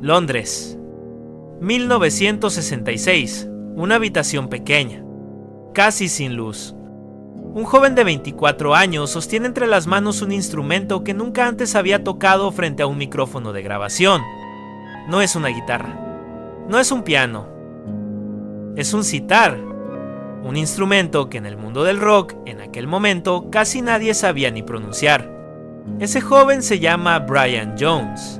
Londres, 1966. Una habitación pequeña, casi sin luz. Un joven de 24 años sostiene entre las manos un instrumento que nunca antes había tocado frente a un micrófono de grabación. No es una guitarra, no es un piano, es un sitar, un instrumento que en el mundo del rock, en aquel momento, casi nadie sabía ni pronunciar. Ese joven se llama Brian Jones.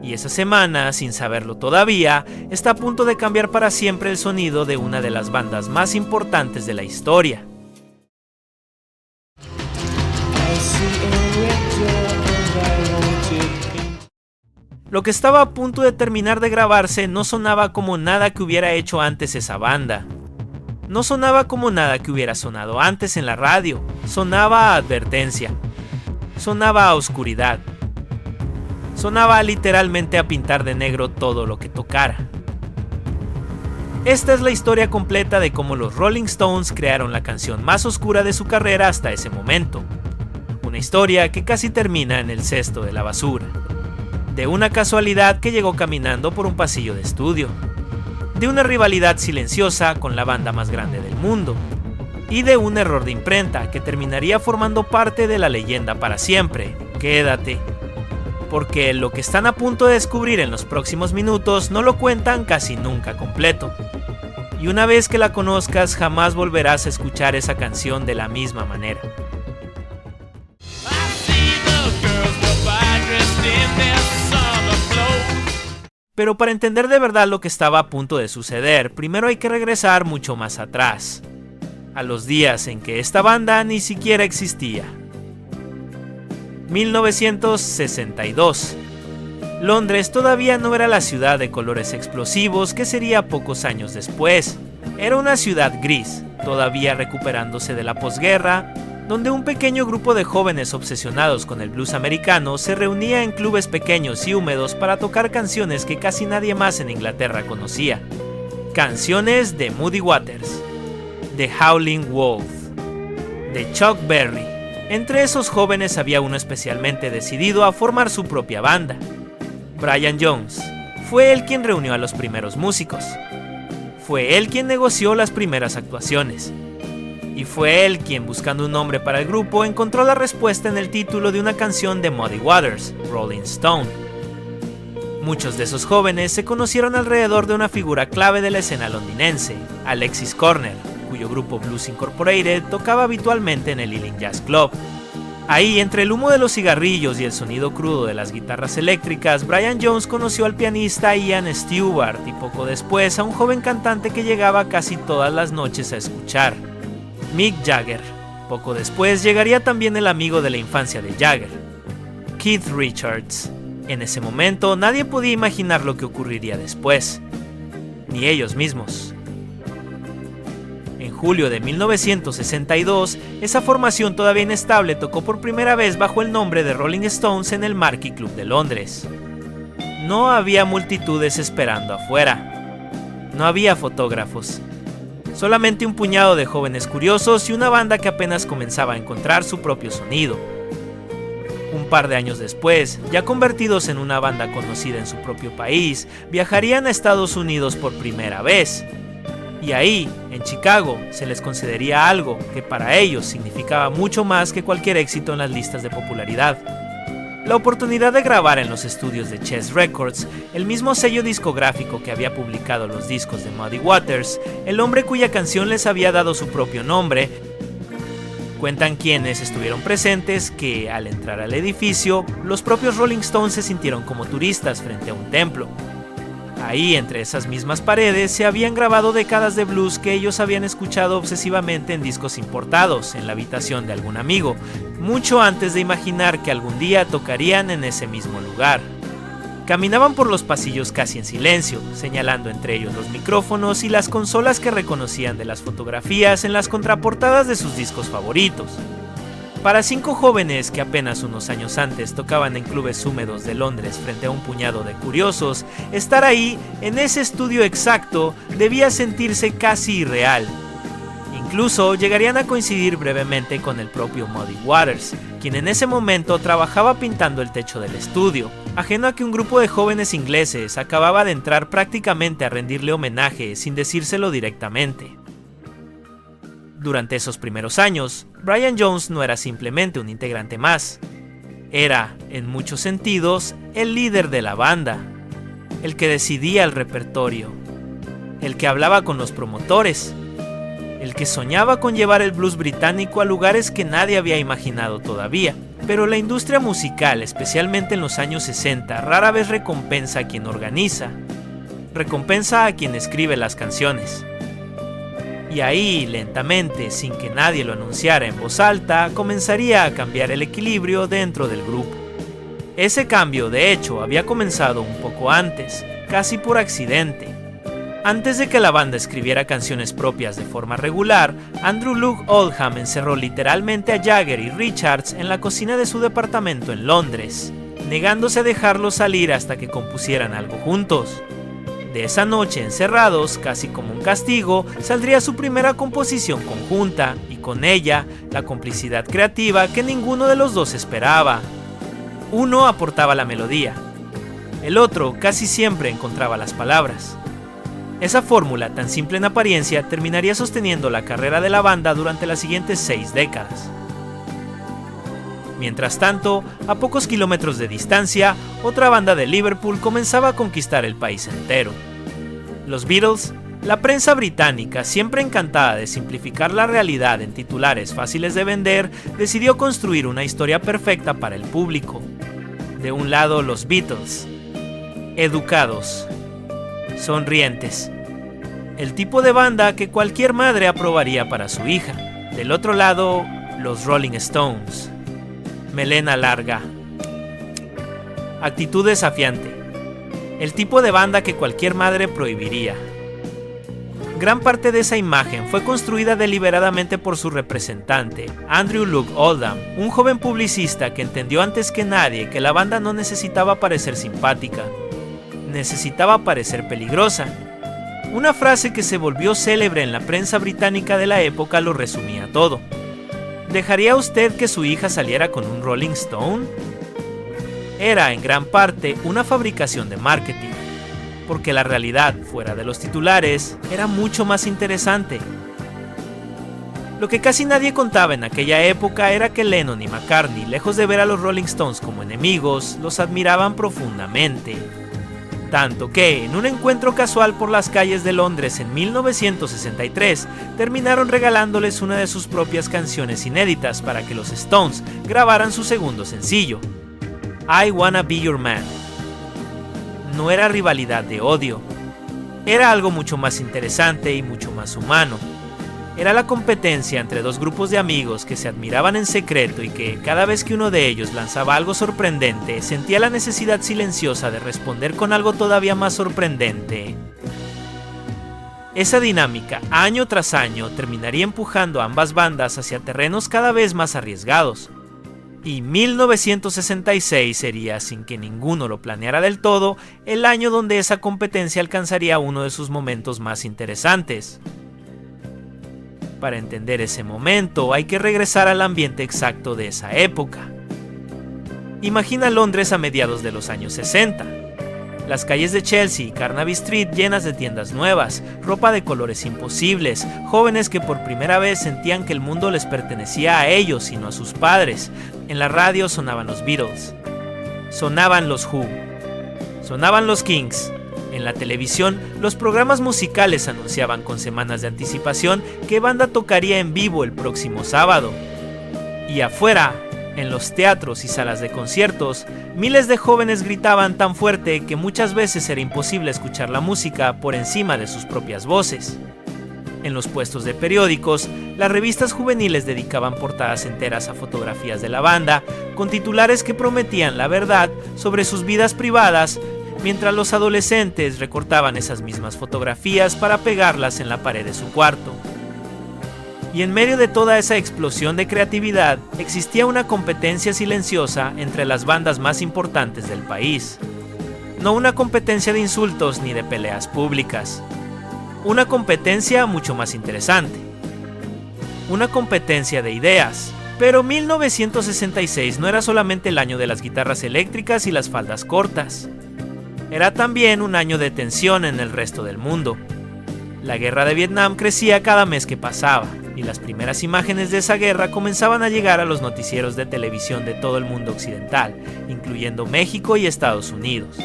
Y esa semana, sin saberlo todavía, está a punto de cambiar para siempre el sonido de una de las bandas más importantes de la historia. Lo que estaba a punto de terminar de grabarse no sonaba como nada que hubiera hecho antes esa banda. No sonaba como nada que hubiera sonado antes en la radio. Sonaba a advertencia. Sonaba a oscuridad. Sonaba literalmente a pintar de negro todo lo que tocara. Esta es la historia completa de cómo los Rolling Stones crearon la canción más oscura de su carrera hasta ese momento. Una historia que casi termina en el cesto de la basura. De una casualidad que llegó caminando por un pasillo de estudio. De una rivalidad silenciosa con la banda más grande del mundo. Y de un error de imprenta que terminaría formando parte de la leyenda para siempre. Quédate. Porque lo que están a punto de descubrir en los próximos minutos no lo cuentan casi nunca completo. Y una vez que la conozcas, jamás volverás a escuchar esa canción de la misma manera. Pero para entender de verdad lo que estaba a punto de suceder, primero hay que regresar mucho más atrás, a los días en que esta banda ni siquiera existía. 1962. Londres todavía no era la ciudad de colores explosivos que sería pocos años después. Era una ciudad gris, todavía recuperándose de la posguerra, donde un pequeño grupo de jóvenes obsesionados con el blues americano se reunía en clubes pequeños y húmedos para tocar canciones que casi nadie más en Inglaterra conocía. Canciones de Muddy Waters, de Howlin' Wolf, de Chuck Berry. Entre esos jóvenes había uno especialmente decidido a formar su propia banda. Brian Jones. Fue él quien reunió a los primeros músicos. Fue él quien negoció las primeras actuaciones. Y fue él quien, buscando un nombre para el grupo, encontró la respuesta en el título de una canción de Muddy Waters, Rolling Stone. Muchos de esos jóvenes se conocieron alrededor de una figura clave de la escena londinense, Alexis Corner, cuyo grupo Blues Incorporated tocaba habitualmente en el Ealing Jazz Club. Ahí, entre el humo de los cigarrillos y el sonido crudo de las guitarras eléctricas, Brian Jones conoció al pianista Ian Stewart y poco después a un joven cantante que llegaba casi todas las noches a escuchar, Mick Jagger. Poco después llegaría también el amigo de la infancia de Jagger, Keith Richards. En ese momento nadie podía imaginar lo que ocurriría después, ni ellos mismos. En julio de 1962, esa formación todavía inestable tocó por primera vez bajo el nombre de Rolling Stones en el Marquee Club de Londres. No había multitudes esperando afuera. No había fotógrafos. Solamente un puñado de jóvenes curiosos y una banda que apenas comenzaba a encontrar su propio sonido. Un par de años después, ya convertidos en una banda conocida en su propio país, viajarían a Estados Unidos por primera vez. Y ahí, en Chicago, se les concedería algo que para ellos significaba mucho más que cualquier éxito en las listas de popularidad. La oportunidad de grabar en los estudios de Chess Records, el mismo sello discográfico que había publicado los discos de Muddy Waters, el hombre cuya canción les había dado su propio nombre. Cuentan quienes estuvieron presentes que, al entrar al edificio, los propios Rolling Stones se sintieron como turistas frente a un templo. Ahí, entre esas mismas paredes, se habían grabado décadas de blues que ellos habían escuchado obsesivamente en discos importados, en la habitación de algún amigo, mucho antes de imaginar que algún día tocarían en ese mismo lugar. Caminaban por los pasillos casi en silencio, señalando entre ellos los micrófonos y las consolas que reconocían de las fotografías en las contraportadas de sus discos favoritos. Para 5 jóvenes que apenas unos años antes tocaban en clubes húmedos de Londres frente a un puñado de curiosos, estar ahí, en ese estudio exacto, debía sentirse casi irreal. Incluso llegarían a coincidir brevemente con el propio Muddy Waters, quien en ese momento trabajaba pintando el techo del estudio, ajeno a que un grupo de jóvenes ingleses acababa de entrar prácticamente a rendirle homenaje sin decírselo directamente. Durante esos primeros años, Brian Jones no era simplemente un integrante más. Era, en muchos sentidos, el líder de la banda, el que decidía el repertorio, el que hablaba con los promotores, el que soñaba con llevar el blues británico a lugares que nadie había imaginado todavía. Pero la industria musical, especialmente en los años 60, rara vez recompensa a quien organiza, recompensa a quien escribe las canciones. Y ahí, lentamente, sin que nadie lo anunciara en voz alta, comenzaría a cambiar el equilibrio dentro del grupo. Ese cambio, de hecho, había comenzado un poco antes, casi por accidente. Antes de que la banda escribiera canciones propias de forma regular, Andrew Loog Oldham encerró literalmente a Jagger y Richards en la cocina de su departamento en Londres, negándose a dejarlos salir hasta que compusieran algo juntos. De esa noche encerrados, casi como un castigo, saldría su primera composición conjunta, y con ella, la complicidad creativa que ninguno de los dos esperaba. Uno aportaba la melodía, el otro casi siempre encontraba las palabras. Esa fórmula, tan simple en apariencia, terminaría sosteniendo la carrera de la banda durante las siguientes 6 décadas. Mientras tanto, a pocos kilómetros de distancia, otra banda de Liverpool comenzaba a conquistar el país entero. Los Beatles. La prensa británica, siempre encantada de simplificar la realidad en titulares fáciles de vender, decidió construir una historia perfecta para el público. De un lado, los Beatles, educados, sonrientes, el tipo de banda que cualquier madre aprobaría para su hija. Del otro lado, los Rolling Stones, melena larga, actitud desafiante, el tipo de banda que cualquier madre prohibiría. Gran parte de esa imagen fue construida deliberadamente por su representante, Andrew Loog Oldham, un joven publicista que entendió antes que nadie que la banda no necesitaba parecer simpática, necesitaba parecer peligrosa. Una frase que se volvió célebre en la prensa británica de la época lo resumía todo. ¿Dejaría usted que su hija saliera con un Rolling Stone? Era, en gran parte, una fabricación de marketing, porque la realidad, fuera de los titulares, era mucho más interesante. Lo que casi nadie contaba en aquella época era que Lennon y McCartney, lejos de ver a los Rolling Stones como enemigos, los admiraban profundamente. Tanto que, en un encuentro casual por las calles de Londres en 1963, terminaron regalándoles una de sus propias canciones inéditas para que los Stones grabaran su segundo sencillo, I Wanna Be Your Man. No era rivalidad de odio, era algo mucho más interesante y mucho más humano. Era la competencia entre dos grupos de amigos que se admiraban en secreto y que, cada vez que uno de ellos lanzaba algo sorprendente, sentía la necesidad silenciosa de responder con algo todavía más sorprendente. Esa dinámica, año tras año, terminaría empujando a ambas bandas hacia terrenos cada vez más arriesgados. Y 1966 sería, sin que ninguno lo planeara del todo, el año donde esa competencia alcanzaría uno de sus momentos más interesantes. Para entender ese momento hay que regresar al ambiente exacto de esa época. Imagina Londres a mediados de los años 60. Las calles de Chelsea y Carnaby Street llenas de tiendas nuevas, ropa de colores imposibles, jóvenes que por primera vez sentían que el mundo les pertenecía a ellos y no a sus padres. En la radio sonaban los Beatles, sonaban los Who, sonaban los Kings. En la televisión, los programas musicales anunciaban con semanas de anticipación qué banda tocaría en vivo el próximo sábado. Y afuera, en los teatros y salas de conciertos, miles de jóvenes gritaban tan fuerte que muchas veces era imposible escuchar la música por encima de sus propias voces. En los puestos de periódicos, las revistas juveniles dedicaban portadas enteras a fotografías de la banda, con titulares que prometían la verdad sobre sus vidas privadas, mientras los adolescentes recortaban esas mismas fotografías para pegarlas en la pared de su cuarto. Y en medio de toda esa explosión de creatividad, existía una competencia silenciosa entre las bandas más importantes del país. No una competencia de insultos ni de peleas públicas. Una competencia mucho más interesante. una competencia de ideas. Pero 1966 no era solamente el año de las guitarras eléctricas y las faldas cortas. Era también un año de tensión en el resto del mundo. La guerra de Vietnam crecía cada mes que pasaba, y las primeras imágenes de esa guerra comenzaban a llegar a los noticieros de televisión de todo el mundo occidental, incluyendo México y Estados Unidos.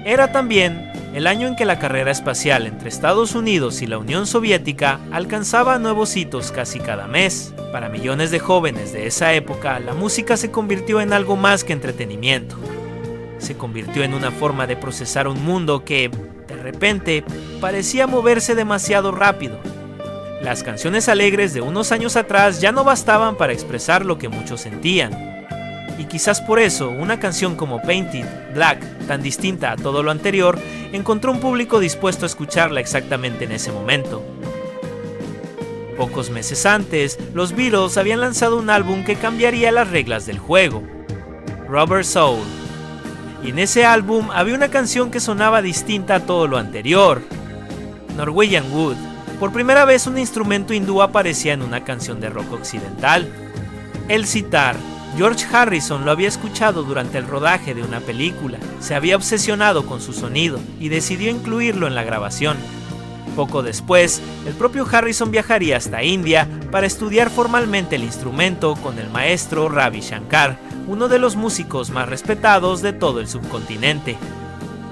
Era también el año en que la carrera espacial entre Estados Unidos y la Unión Soviética alcanzaba nuevos hitos casi cada mes. Para millones de jóvenes de esa época, la música se convirtió en algo más que entretenimiento. Se convirtió en una forma de procesar un mundo que, de repente, parecía moverse demasiado rápido. Las canciones alegres de unos años atrás ya no bastaban para expresar lo que muchos sentían. Y quizás por eso, una canción como Painted Black, tan distinta a todo lo anterior, encontró un público dispuesto a escucharla exactamente en ese momento. Pocos meses antes, los Beatles habían lanzado un álbum que cambiaría las reglas del juego, Rubber Soul. Y en ese álbum había una canción que sonaba distinta a todo lo anterior, Norwegian Wood. Por primera vez un instrumento hindú aparecía en una canción de rock occidental. El sitar. George Harrison lo había escuchado durante el rodaje de una película, se había obsesionado con su sonido y decidió incluirlo en la grabación. Poco después, el propio Harrison viajaría hasta India para estudiar formalmente el instrumento con el maestro Ravi Shankar, uno de los músicos más respetados de todo el subcontinente.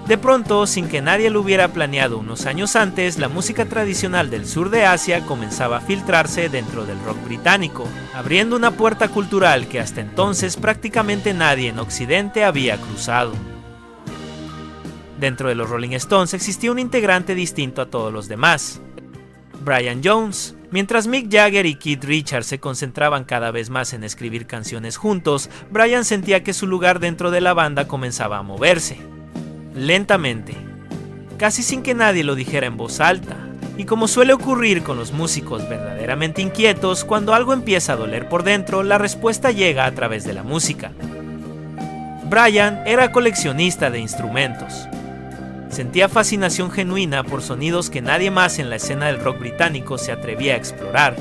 De pronto, sin que nadie lo hubiera planeado unos años antes, la música tradicional del sur de Asia comenzaba a filtrarse dentro del rock británico, abriendo una puerta cultural que hasta entonces prácticamente nadie en Occidente había cruzado. Dentro de los Rolling Stones existía un integrante distinto a todos los demás, Brian Jones. Mientras Mick Jagger y Keith Richards se concentraban cada vez más en escribir canciones juntos, Brian sentía que su lugar dentro de la banda comenzaba a moverse. Lentamente, casi sin que nadie lo dijera en voz alta, y como suele ocurrir con los músicos verdaderamente inquietos, cuando algo empieza a doler por dentro, la respuesta llega a través de la música. Brian era coleccionista de instrumentos. Sentía fascinación genuina por sonidos que nadie más en la escena del rock británico se atrevía a explorar.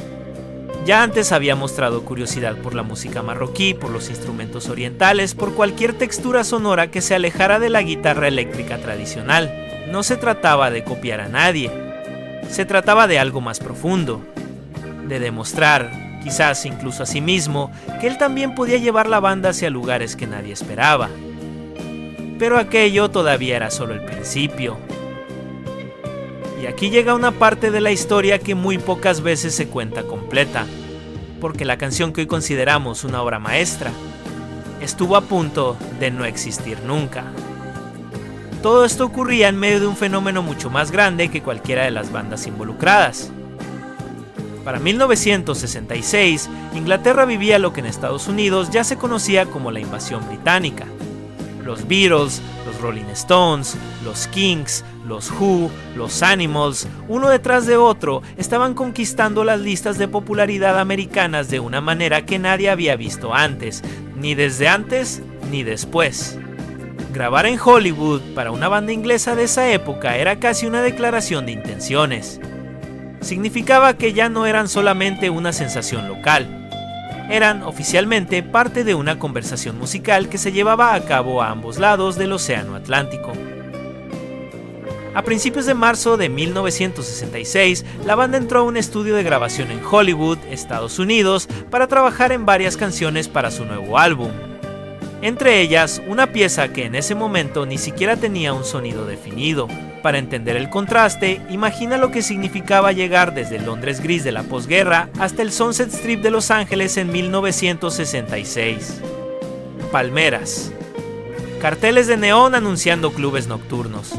Ya antes había mostrado curiosidad por la música marroquí, por los instrumentos orientales, por cualquier textura sonora que se alejara de la guitarra eléctrica tradicional. No se trataba de copiar a nadie, se trataba de algo más profundo, de demostrar, quizás incluso a sí mismo, que él también podía llevar la banda hacia lugares que nadie esperaba. Pero aquello todavía era solo el principio. Y aquí llega una parte de la historia que muy pocas veces se cuenta completa, porque la canción que hoy consideramos una obra maestra estuvo a punto de no existir nunca. Todo esto ocurría en medio de un fenómeno mucho más grande que cualquiera de las bandas involucradas. Para 1966, Inglaterra vivía lo que en Estados Unidos ya se conocía como la invasión británica. Los Beatles, los Rolling Stones, los Kinks, los Who, los Animals, uno detrás de otro, estaban conquistando las listas de popularidad americanas de una manera que nadie había visto antes, ni desde antes ni después. Grabar en Hollywood para una banda inglesa de esa época era casi una declaración de intenciones. Significaba que ya no eran solamente una sensación local. Eran oficialmente parte de una conversación musical que se llevaba a cabo a ambos lados del Océano Atlántico. A principios de marzo de 1966, la banda entró a un estudio de grabación en Hollywood, Estados Unidos, para trabajar en varias canciones para su nuevo álbum. Entre ellas, una pieza que en ese momento ni siquiera tenía un sonido definido. Para entender el contraste, imagina lo que significaba llegar desde el Londres gris de la posguerra hasta el Sunset Strip de Los Ángeles en 1966. Palmeras. Carteles de neón anunciando clubes nocturnos.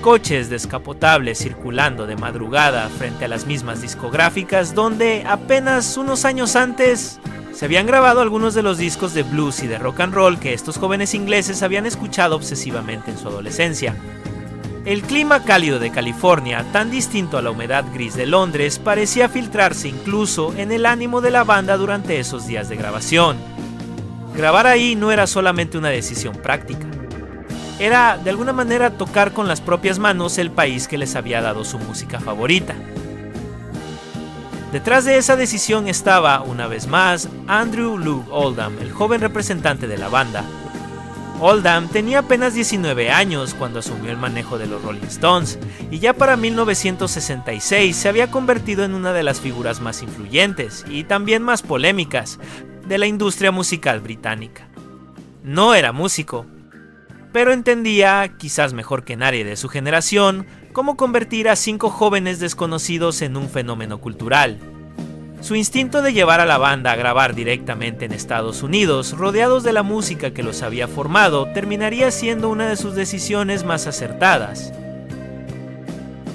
Coches descapotables circulando de madrugada frente a las mismas discográficas donde apenas unos años antes se habían grabado algunos de los discos de blues y de rock and roll que estos jóvenes ingleses habían escuchado obsesivamente en su adolescencia. El clima cálido de California, tan distinto a la humedad gris de Londres, parecía filtrarse incluso en el ánimo de la banda durante esos días de grabación. Grabar ahí no era solamente una decisión práctica. Era, de alguna manera, tocar con las propias manos el país que les había dado su música favorita. Detrás de esa decisión estaba, una vez más, Andrew Loog Oldham, el joven representante de la banda. Oldham tenía apenas 19 años cuando asumió el manejo de los Rolling Stones, y ya para 1966 se había convertido en una de las figuras más influyentes, y también más polémicas, de la industria musical británica. No era músico, pero entendía, quizás mejor que nadie de su generación, cómo convertir a 5 jóvenes desconocidos en un fenómeno cultural. Su instinto de llevar a la banda a grabar directamente en Estados Unidos, rodeados de la música que los había formado, terminaría siendo una de sus decisiones más acertadas.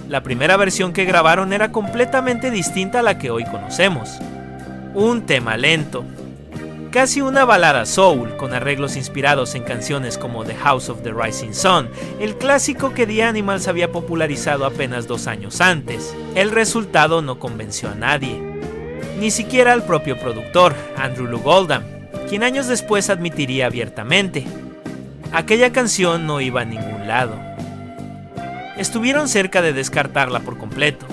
La primera versión que grabaron era completamente distinta a la que hoy conocemos. Un tema lento, casi una balada soul, con arreglos inspirados en canciones como The House of the Rising Sun, el clásico que The Animals había popularizado apenas 2 años antes. El resultado no convenció a nadie. Ni siquiera al propio productor, Andrew Loog Oldham, quien años después admitiría abiertamente: aquella canción no iba a ningún lado. Estuvieron cerca de descartarla por completo,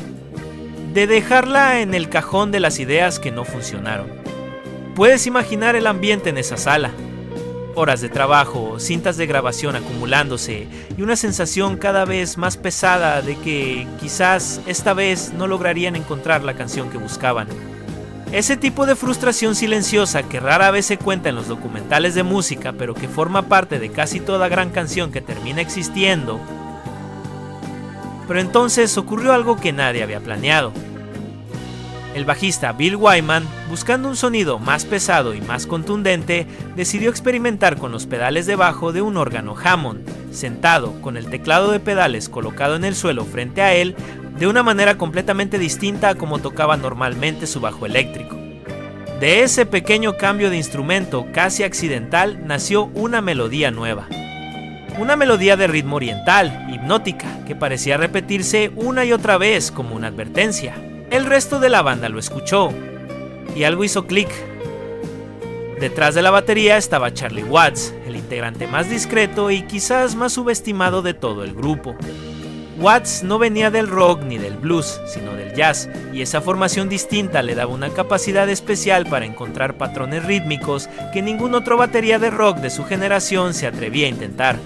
de dejarla en el cajón de las ideas que no funcionaron. Puedes imaginar el ambiente en esa sala. Horas de trabajo, cintas de grabación acumulándose y una sensación cada vez más pesada de que quizás esta vez no lograrían encontrar la canción que buscaban. Ese tipo de frustración silenciosa que rara vez se cuenta en los documentales de música, pero que forma parte de casi toda gran canción que termina existiendo. Pero entonces ocurrió algo que nadie había planeado. El bajista Bill Wyman, buscando un sonido más pesado y más contundente, decidió experimentar con los pedales de bajo de un órgano Hammond, sentado con el teclado de pedales colocado en el suelo frente a él, de una manera completamente distinta a como tocaba normalmente su bajo eléctrico. De ese pequeño cambio de instrumento casi accidental nació una melodía nueva. Una melodía de ritmo oriental, hipnótica, que parecía repetirse una y otra vez como una advertencia. El resto de la banda lo escuchó, y algo hizo clic. Detrás de la batería estaba Charlie Watts, el integrante más discreto y quizás más subestimado de todo el grupo. Watts no venía del rock ni del blues, sino del jazz, y esa formación distinta le daba una capacidad especial para encontrar patrones rítmicos que ningún otro batería de rock de su generación se atrevía a intentar.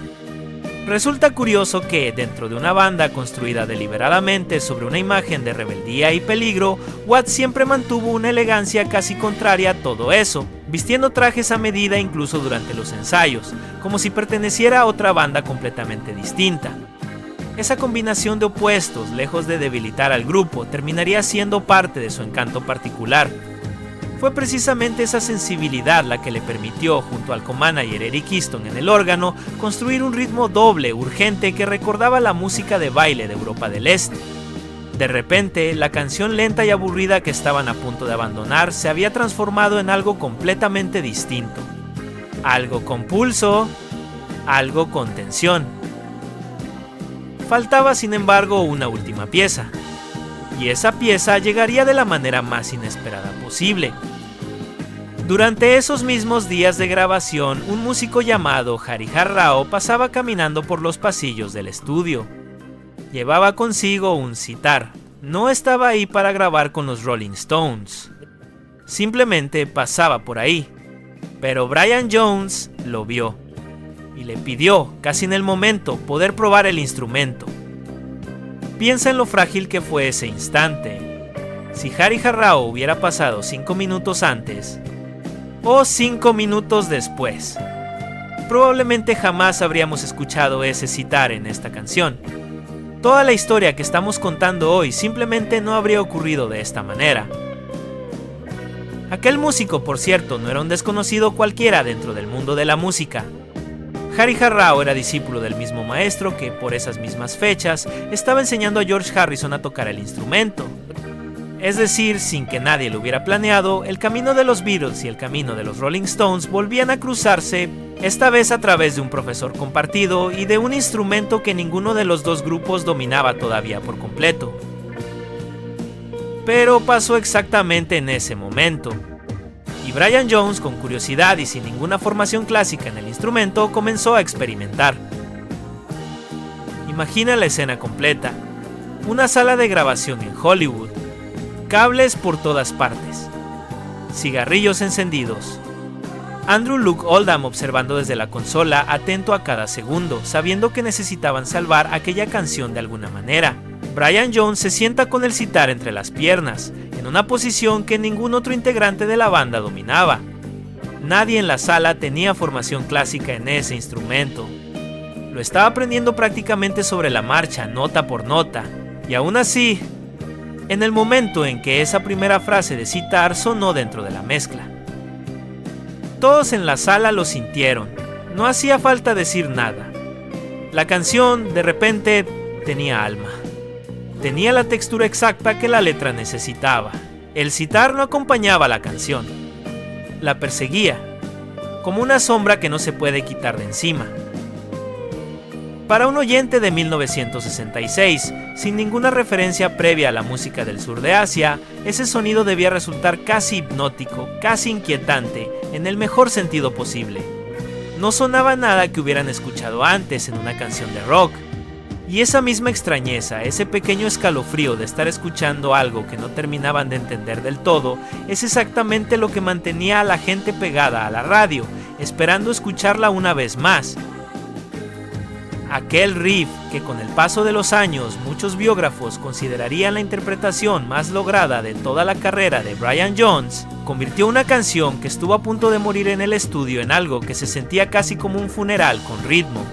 Resulta curioso que, dentro de una banda construida deliberadamente sobre una imagen de rebeldía y peligro, Watts siempre mantuvo una elegancia casi contraria a todo eso, vistiendo trajes a medida incluso durante los ensayos, como si perteneciera a otra banda completamente distinta. Esa combinación de opuestos, lejos de debilitar al grupo, terminaría siendo parte de su encanto particular. Fue precisamente esa sensibilidad la que le permitió, junto al co-manager Eric Easton en el órgano, construir un ritmo doble, urgente, que recordaba la música de baile de Europa del Este. De repente, la canción lenta y aburrida que estaban a punto de abandonar se había transformado en algo completamente distinto. Algo con pulso, algo con tensión. Faltaba, sin embargo, una última pieza. Y esa pieza llegaría de la manera más inesperada posible. Durante esos mismos días de grabación, un músico llamado Harihar Rao pasaba caminando por los pasillos del estudio. Llevaba consigo un sitar. No estaba ahí para grabar con los Rolling Stones. Simplemente pasaba por ahí. Pero Brian Jones lo vio y le pidió, casi en el momento, poder probar el instrumento. Piensa en lo frágil que fue ese instante. Si Harihar Rao hubiera pasado 5 minutos antes, o 5 minutos después, probablemente jamás habríamos escuchado ese sitar en esta canción. Toda la historia que estamos contando hoy simplemente no habría ocurrido de esta manera. Aquel músico, por cierto, no era un desconocido cualquiera dentro del mundo de la música. Harihar Rao era discípulo del mismo maestro que, por esas mismas fechas, estaba enseñando a George Harrison a tocar el instrumento. Es decir, sin que nadie lo hubiera planeado, el camino de los Beatles y el camino de los Rolling Stones volvían a cruzarse, esta vez a través de un profesor compartido y de un instrumento que ninguno de los dos grupos dominaba todavía por completo. Pero pasó exactamente en ese momento. Y Brian Jones, con curiosidad y sin ninguna formación clásica en el instrumento, comenzó a experimentar. Imagina la escena completa. Una sala de grabación en Hollywood. cables por todas partes, cigarrillos encendidos. Andrew Luke Oldham observando desde la consola, atento a cada segundo, sabiendo que necesitaban salvar aquella canción de alguna manera. Brian Jones se sienta con el sitar entre las piernas, en una posición que ningún otro integrante de la banda dominaba. Nadie en la sala tenía formación clásica en ese instrumento. Lo estaba aprendiendo prácticamente sobre la marcha, nota por nota, y aún así, en el momento en que esa primera frase de sitar sonó dentro de la mezcla, todos en la sala lo sintieron, no hacía falta decir nada. La canción, de repente, tenía alma. Tenía la textura exacta que la letra necesitaba. El sitar no acompañaba la canción, la perseguía, como una sombra que no se puede quitar de encima. Para un oyente de 1966, sin ninguna referencia previa a la música del sur de Asia, ese sonido debía resultar casi hipnótico, casi inquietante, en el mejor sentido posible. No sonaba nada que hubieran escuchado antes en una canción de rock. Y esa misma extrañeza, ese pequeño escalofrío de estar escuchando algo que no terminaban de entender del todo, es exactamente lo que mantenía a la gente pegada a la radio, esperando escucharla una vez más. Aquel riff que con el paso de los años muchos biógrafos considerarían la interpretación más lograda de toda la carrera de Brian Jones, convirtió una canción que estuvo a punto de morir en el estudio en algo que se sentía casi como un funeral con ritmo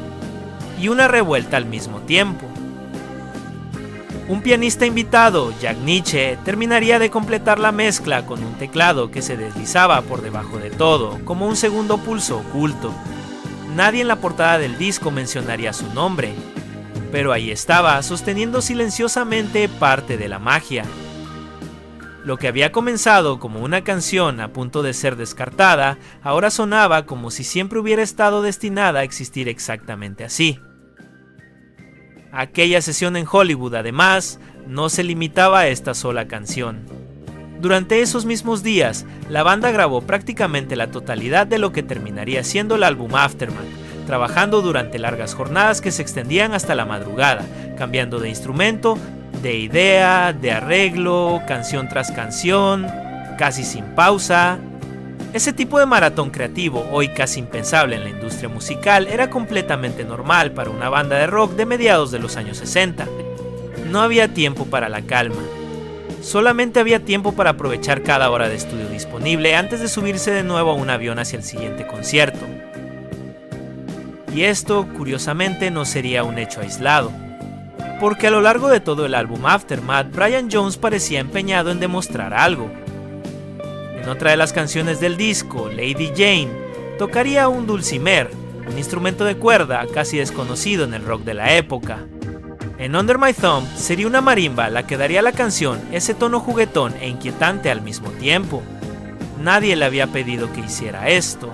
y una revuelta al mismo tiempo. Un pianista invitado, Jack Nitzsche, terminaría de completar la mezcla con un teclado que se deslizaba por debajo de todo, como un segundo pulso oculto. Nadie en la portada del disco mencionaría su nombre, pero ahí estaba, sosteniendo silenciosamente parte de la magia. Lo que había comenzado como una canción a punto de ser descartada, ahora sonaba como si siempre hubiera estado destinada a existir exactamente así. Aquella sesión en Hollywood, además, no se limitaba a esta sola canción. Durante esos mismos días, la banda grabó prácticamente la totalidad de lo que terminaría siendo el álbum Aftermath, trabajando durante largas jornadas que se extendían hasta la madrugada, cambiando de instrumento, de idea, de arreglo, canción tras canción, casi sin pausa. Ese tipo de maratón creativo, hoy casi impensable en la industria musical, era completamente normal para una banda de rock de mediados de los años 60. No había tiempo para la calma. Solamente había tiempo para aprovechar cada hora de estudio disponible antes de subirse de nuevo a un avión hacia el siguiente concierto. Y esto, curiosamente, no sería un hecho aislado, porque a lo largo de todo el álbum Aftermath, Brian Jones parecía empeñado en demostrar algo. En otra de las canciones del disco, Lady Jane, tocaría un dulcimer, un instrumento de cuerda casi desconocido en el rock de la época. En Under My Thumb sería una marimba la que daría a la canción ese tono juguetón e inquietante al mismo tiempo. Nadie le había pedido que hiciera esto.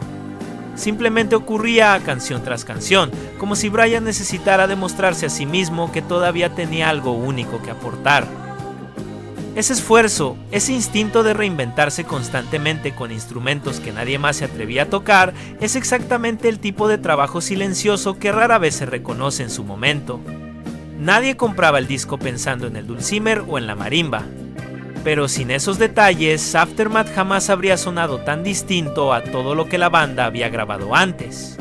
Simplemente ocurría canción tras canción, como si Brian necesitara demostrarse a sí mismo que todavía tenía algo único que aportar. Ese esfuerzo, ese instinto de reinventarse constantemente con instrumentos que nadie más se atrevía a tocar, es exactamente el tipo de trabajo silencioso que rara vez se reconoce en su momento. Nadie compraba el disco pensando en el dulcimer o en la marimba. Pero sin esos detalles, Aftermath jamás habría sonado tan distinto a todo lo que la banda había grabado antes.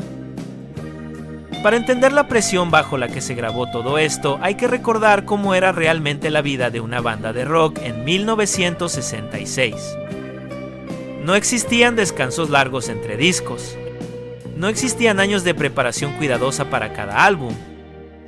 Para entender la presión bajo la que se grabó todo esto, hay que recordar cómo era realmente la vida de una banda de rock en 1966. No existían descansos largos entre discos. No existían años de preparación cuidadosa para cada álbum.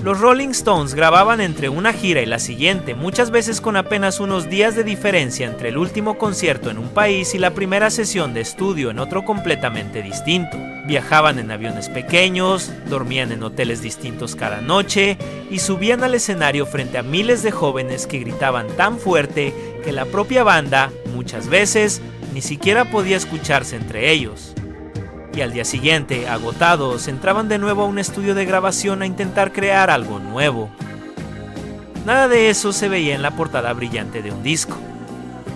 Los Rolling Stones grababan entre una gira y la siguiente, muchas veces con apenas unos días de diferencia entre el último concierto en un país y la primera sesión de estudio en otro completamente distinto. Viajaban en aviones pequeños, dormían en hoteles distintos cada noche y subían al escenario frente a miles de jóvenes que gritaban tan fuerte que la propia banda, muchas veces, ni siquiera podía escucharse entre ellos. Y al día siguiente, agotados, entraban de nuevo a un estudio de grabación a intentar crear algo nuevo. Nada de eso se veía en la portada brillante de un disco.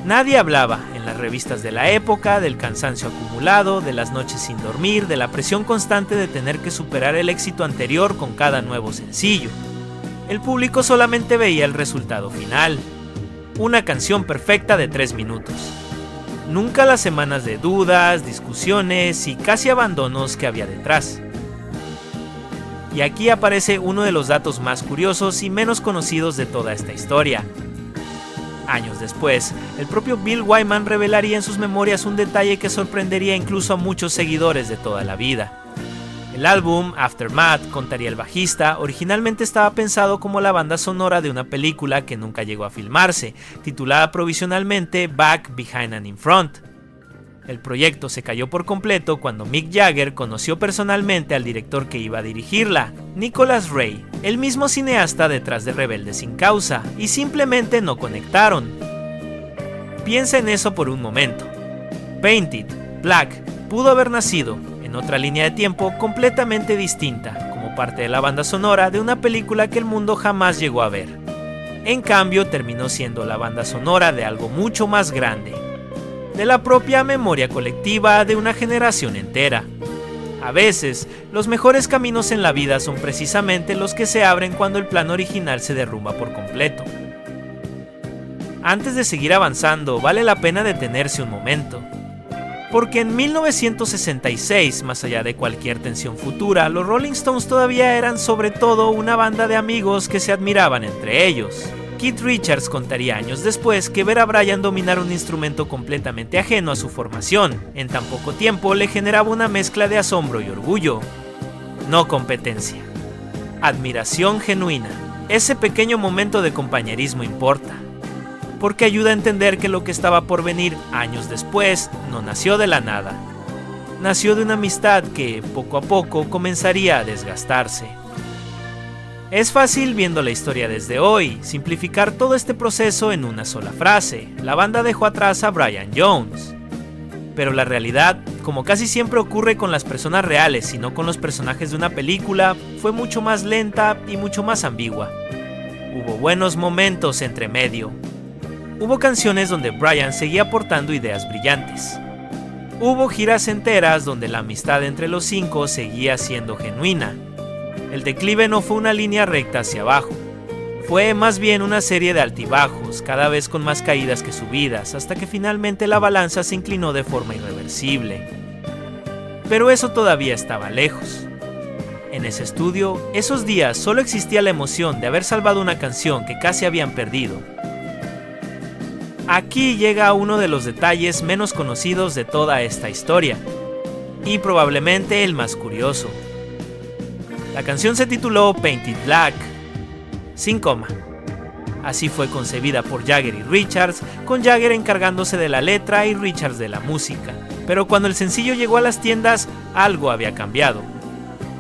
Nadie hablaba, en las revistas de la época, del cansancio acumulado, de las noches sin dormir, de la presión constante de tener que superar el éxito anterior con cada nuevo sencillo. El público solamente veía el resultado final. una canción perfecta de 3 minutos. Nunca las semanas de dudas, discusiones y casi abandonos que había detrás. Y aquí aparece uno de los datos más curiosos y menos conocidos de toda esta historia. Años después, el propio Bill Wyman revelaría en sus memorias un detalle que sorprendería incluso a muchos seguidores de toda la vida. El álbum Aftermath, contaría el bajista, originalmente estaba pensado como la banda sonora de una película que nunca llegó a filmarse, titulada provisionalmente Back, Behind and in Front. El proyecto se cayó por completo cuando Mick Jagger conoció personalmente al director que iba a dirigirla, Nicholas Ray, el mismo cineasta detrás de Rebelde sin Causa, y simplemente no conectaron. Piensa en eso por un momento. Painted Black pudo haber nacido en otra línea de tiempo completamente distinta, como parte de la banda sonora de una película que el mundo jamás llegó a ver. En cambio, terminó siendo la banda sonora de algo mucho más grande, de la propia memoria colectiva de una generación entera. A veces, los mejores caminos en la vida son precisamente los que se abren cuando el plan original se derrumba por completo. Antes de seguir avanzando, vale la pena detenerse un momento. Porque en 1966, más allá de cualquier tensión futura, los Rolling Stones todavía eran sobre todo una banda de amigos que se admiraban entre ellos. Keith Richards contaría años después que ver a Brian dominar un instrumento completamente ajeno a su formación, en tan poco tiempo le generaba una mezcla de asombro y orgullo. No competencia. Admiración genuina. Ese pequeño momento de compañerismo importa, porque ayuda a entender que lo que estaba por venir años después no nació de la nada. Nació de una amistad que, poco a poco, comenzaría a desgastarse. Es fácil, viendo la historia desde hoy, simplificar todo este proceso en una sola frase: la banda dejó atrás a Brian Jones. Pero la realidad, como casi siempre ocurre con las personas reales y no con los personajes de una película, fue mucho más lenta y mucho más ambigua. Hubo buenos momentos entre medio. Hubo canciones donde Brian seguía aportando ideas brillantes. Hubo giras enteras donde la amistad entre los 5 seguía siendo genuina. El declive no fue una línea recta hacia abajo. Fue más bien una serie de altibajos, cada vez con más caídas que subidas, hasta que finalmente la balanza se inclinó de forma irreversible. Pero eso todavía estaba lejos. En ese estudio, esos días solo existía la emoción de haber salvado una canción que casi habían perdido. Aquí llega uno de los detalles menos conocidos de toda esta historia, y probablemente el más curioso. La canción se tituló Painted Black, sin coma. Así fue concebida por Jagger y Richards, con Jagger encargándose de la letra y Richards de la música. Pero cuando el sencillo llegó a las tiendas, algo había cambiado.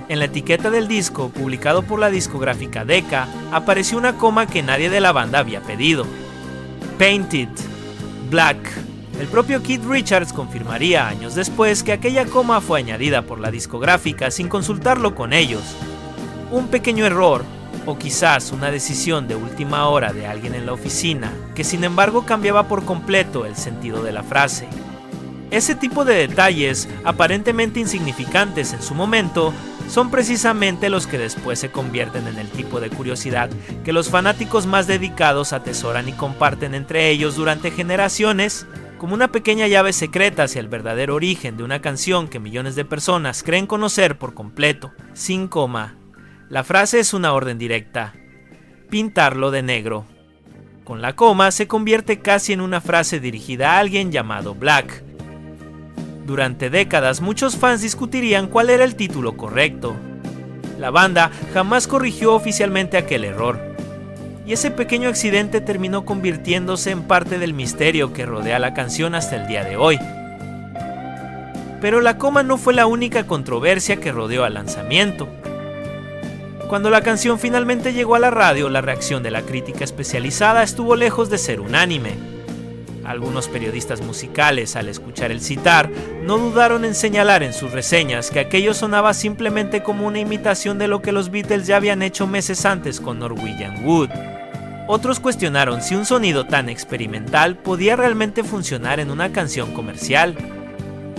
En la etiqueta del disco, publicado por la discográfica Decca, apareció una coma que nadie de la banda había pedido. Painted Black. El propio Keith Richards confirmaría años después que aquella coma fue añadida por la discográfica sin consultarlo con ellos. Un pequeño error, o quizás una decisión de última hora de alguien en la oficina, que sin embargo cambiaba por completo el sentido de la frase. Ese tipo de detalles, aparentemente insignificantes en su momento, son precisamente los que después se convierten en el tipo de curiosidad que los fanáticos más dedicados atesoran y comparten entre ellos durante generaciones, como una pequeña llave secreta hacia el verdadero origen de una canción que millones de personas creen conocer por completo, sin coma. La frase es una orden directa: pintarlo de negro. Con la coma se convierte casi en una frase dirigida a alguien llamado Black. Durante décadas muchos fans discutirían cuál era el título correcto. La banda jamás corrigió oficialmente aquel error, y ese pequeño accidente terminó convirtiéndose en parte del misterio que rodea la canción hasta el día de hoy. Pero la coma no fue la única controversia que rodeó al lanzamiento. Cuando la canción finalmente llegó a la radio, la reacción de la crítica especializada estuvo lejos de ser unánime. Algunos periodistas musicales, al escuchar el citar, no dudaron en señalar en sus reseñas que aquello sonaba simplemente como una imitación de lo que los Beatles ya habían hecho meses antes con Norwegian Wood. Otros cuestionaron si un sonido tan experimental podía realmente funcionar en una canción comercial.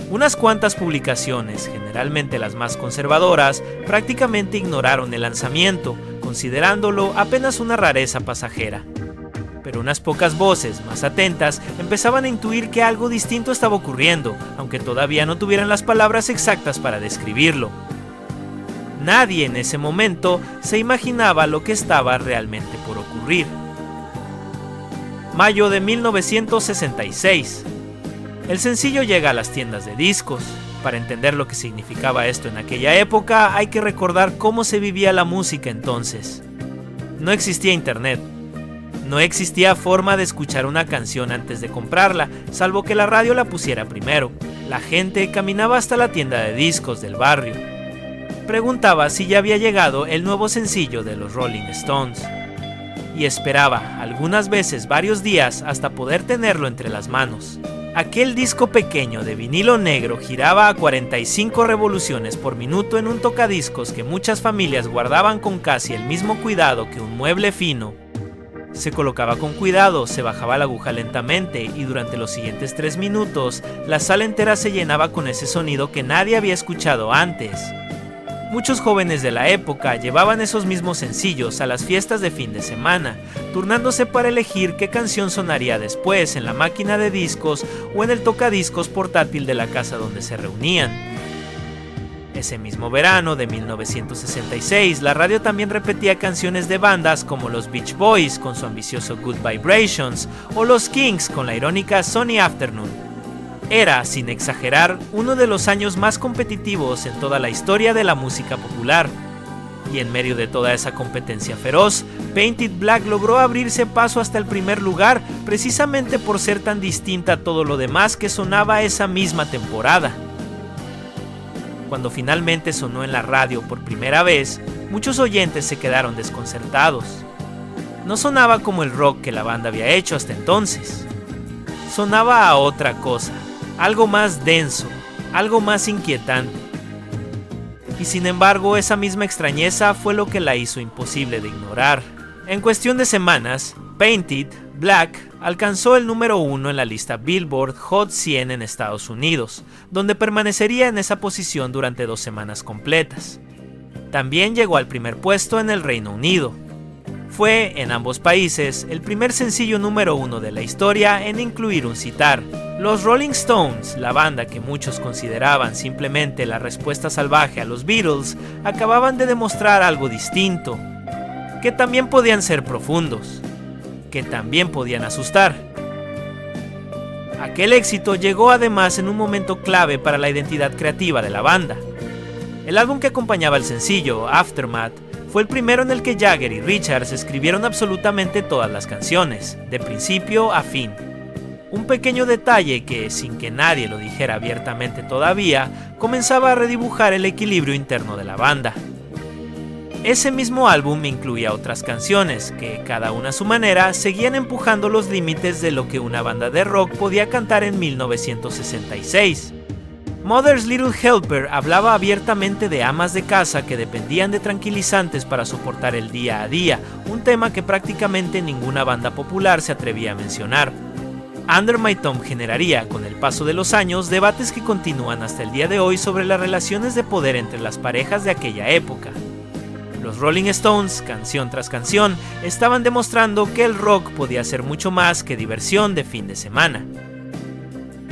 Unas cuantas publicaciones, generalmente las más conservadoras, prácticamente ignoraron el lanzamiento, considerándolo apenas una rareza pasajera. pero unas pocas voces más atentas empezaban a intuir que algo distinto estaba ocurriendo, aunque todavía no tuvieran las palabras exactas para describirlo. Nadie en ese momento se imaginaba lo que estaba realmente por ocurrir. Mayo de 1966. El sencillo llega a las tiendas de discos. Para entender lo que significaba esto en aquella época, hay que recordar cómo se vivía la música entonces. No existía internet. No existía forma de escuchar una canción antes de comprarla, salvo que la radio la pusiera primero. La gente caminaba hasta la tienda de discos del barrio. Preguntaba si ya había llegado el nuevo sencillo de los Rolling Stones. Y esperaba, algunas veces varios días, hasta poder tenerlo entre las manos. Aquel disco pequeño de vinilo negro giraba a 45 revoluciones por minuto en un tocadiscos que muchas familias guardaban con casi el mismo cuidado que un mueble fino. Se colocaba con cuidado, se bajaba la aguja lentamente y durante los siguientes 3 minutos la sala entera se llenaba con ese sonido que nadie había escuchado antes. Muchos jóvenes de la época llevaban esos mismos sencillos a las fiestas de fin de semana, turnándose para elegir qué canción sonaría después en la máquina de discos o en el tocadiscos portátil de la casa donde se reunían. Ese mismo verano de 1966, la radio también repetía canciones de bandas como los Beach Boys con su ambicioso Good Vibrations o los Kinks con la irónica Sunny Afternoon. Era, sin exagerar, uno de los años más competitivos en toda la historia de la música popular. Y en medio de toda esa competencia feroz, Painted Black logró abrirse paso hasta el primer lugar, precisamente por ser tan distinta a todo lo demás que sonaba esa misma temporada. Cuando finalmente sonó en la radio por primera vez, muchos oyentes se quedaron desconcertados. No sonaba como el rock que la banda había hecho hasta entonces. Sonaba a otra cosa. Algo más denso, algo más inquietante. Y sin embargo, esa misma extrañeza fue lo que la hizo imposible de ignorar. En cuestión de semanas, Painted Black alcanzó el número 1 en la lista Billboard Hot 100 en Estados Unidos, donde permanecería en esa posición durante 2 semanas completas. También llegó al primer puesto en el Reino Unido. Fue, en ambos países, el primer sencillo número 1 de la historia en incluir un sitar. Los Rolling Stones, la banda que muchos consideraban simplemente la respuesta salvaje a los Beatles, acababan de demostrar algo distinto, que también podían ser profundos, que también podían asustar. Aquel éxito llegó además en un momento clave para la identidad creativa de la banda. El álbum que acompañaba el sencillo, Aftermath, fue el primero en el que Jagger y Richards escribieron absolutamente todas las canciones, de principio a fin. Un pequeño detalle que, sin que nadie lo dijera abiertamente todavía, comenzaba a redibujar el equilibrio interno de la banda. Ese mismo álbum incluía otras canciones que, cada una a su manera, seguían empujando los límites de lo que una banda de rock podía cantar en 1966. Mother's Little Helper hablaba abiertamente de amas de casa que dependían de tranquilizantes para soportar el día a día, un tema que prácticamente ninguna banda popular se atrevía a mencionar. Under My Thumb generaría, con el paso de los años, debates que continúan hasta el día de hoy sobre las relaciones de poder entre las parejas de aquella época. Los Rolling Stones, canción tras canción, estaban demostrando que el rock podía ser mucho más que diversión de fin de semana.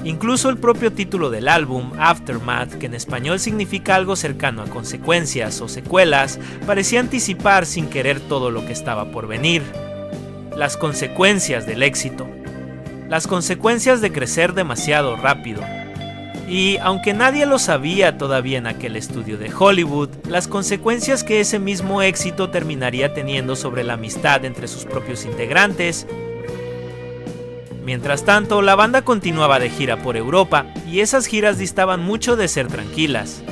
Incluso el propio título del álbum, Aftermath, que en español significa algo cercano a consecuencias o secuelas, parecía anticipar sin querer todo lo que estaba por venir. Las consecuencias del éxito. Las consecuencias de crecer demasiado rápido. Y, aunque nadie lo sabía todavía en aquel estudio de Hollywood, las consecuencias que ese mismo éxito terminaría teniendo sobre la amistad entre sus propios integrantes. Mientras tanto, la banda continuaba de gira por Europa, y esas giras distaban mucho de ser tranquilas.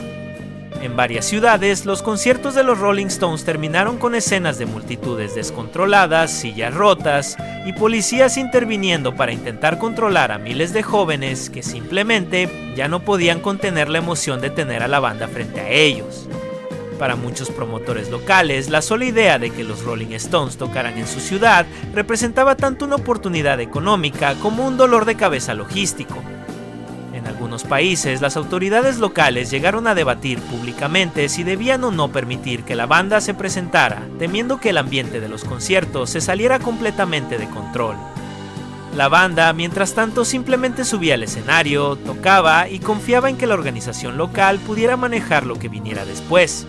En varias ciudades, los conciertos de los Rolling Stones terminaron con escenas de multitudes descontroladas, sillas rotas y policías interviniendo para intentar controlar a miles de jóvenes que simplemente ya no podían contener la emoción de tener a la banda frente a ellos. Para muchos promotores locales, la sola idea de que los Rolling Stones tocaran en su ciudad representaba tanto una oportunidad económica como un dolor de cabeza logístico. En algunas algunos países, las autoridades locales llegaron a debatir públicamente si debían o no permitir que la banda se presentara, temiendo que el ambiente de los conciertos se saliera completamente de control. La banda, mientras tanto, simplemente subía al escenario, tocaba y confiaba en que la organización local pudiera manejar lo que viniera después.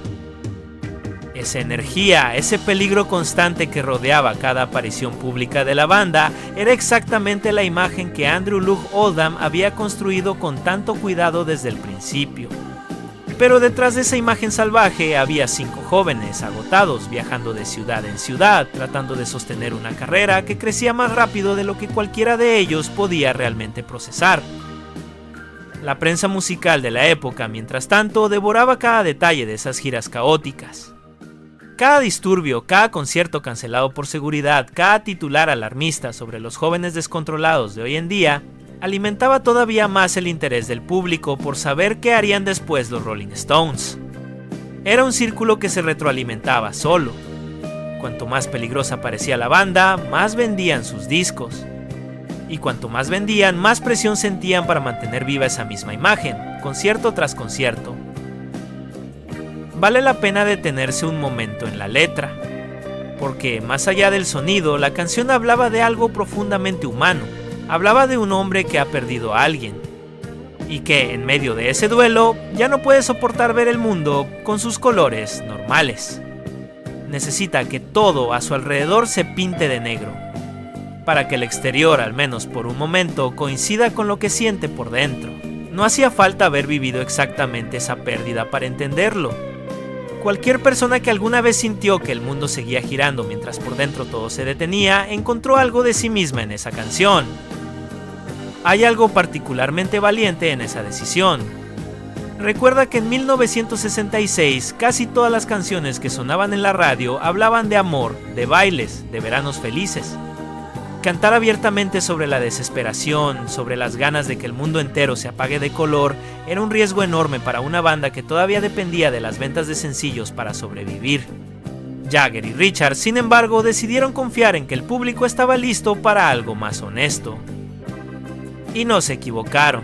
Esa energía, ese peligro constante que rodeaba cada aparición pública de la banda era exactamente la imagen que Andrew Loog Oldham había construido con tanto cuidado desde el principio. Pero detrás de esa imagen salvaje había 5 jóvenes agotados viajando de ciudad en ciudad, tratando de sostener una carrera que crecía más rápido de lo que cualquiera de ellos podía realmente procesar. La prensa musical de la época, mientras tanto, devoraba cada detalle de esas giras caóticas. Cada disturbio, cada concierto cancelado por seguridad, cada titular alarmista sobre los jóvenes descontrolados de hoy en día, alimentaba todavía más el interés del público por saber qué harían después los Rolling Stones. Era un círculo que se retroalimentaba solo. Cuanto más peligrosa parecía la banda, más vendían sus discos. Y cuanto más vendían, más presión sentían para mantener viva esa misma imagen, concierto tras concierto. Vale la pena detenerse un momento en la letra, porque más allá del sonido, la canción hablaba de algo profundamente humano. Hablaba de un hombre que ha perdido a alguien, y que en medio de ese duelo ya no puede soportar ver el mundo con sus colores normales. Necesita que todo a su alrededor se pinte de negro, para que el exterior, al menos por un momento, coincida con lo que siente por dentro. No hacía falta haber vivido exactamente esa pérdida para entenderlo. Cualquier persona que alguna vez sintió que el mundo seguía girando mientras por dentro todo se detenía, encontró algo de sí misma en esa canción. Hay algo particularmente valiente en esa decisión. Recuerda que en 1966 casi todas las canciones que sonaban en la radio hablaban de amor, de bailes, de veranos felices. Cantar abiertamente sobre la desesperación, sobre las ganas de que el mundo entero se apague de color, era un riesgo enorme para una banda que todavía dependía de las ventas de sencillos para sobrevivir. Jagger y Richards, sin embargo, decidieron confiar en que el público estaba listo para algo más honesto. Y no se equivocaron,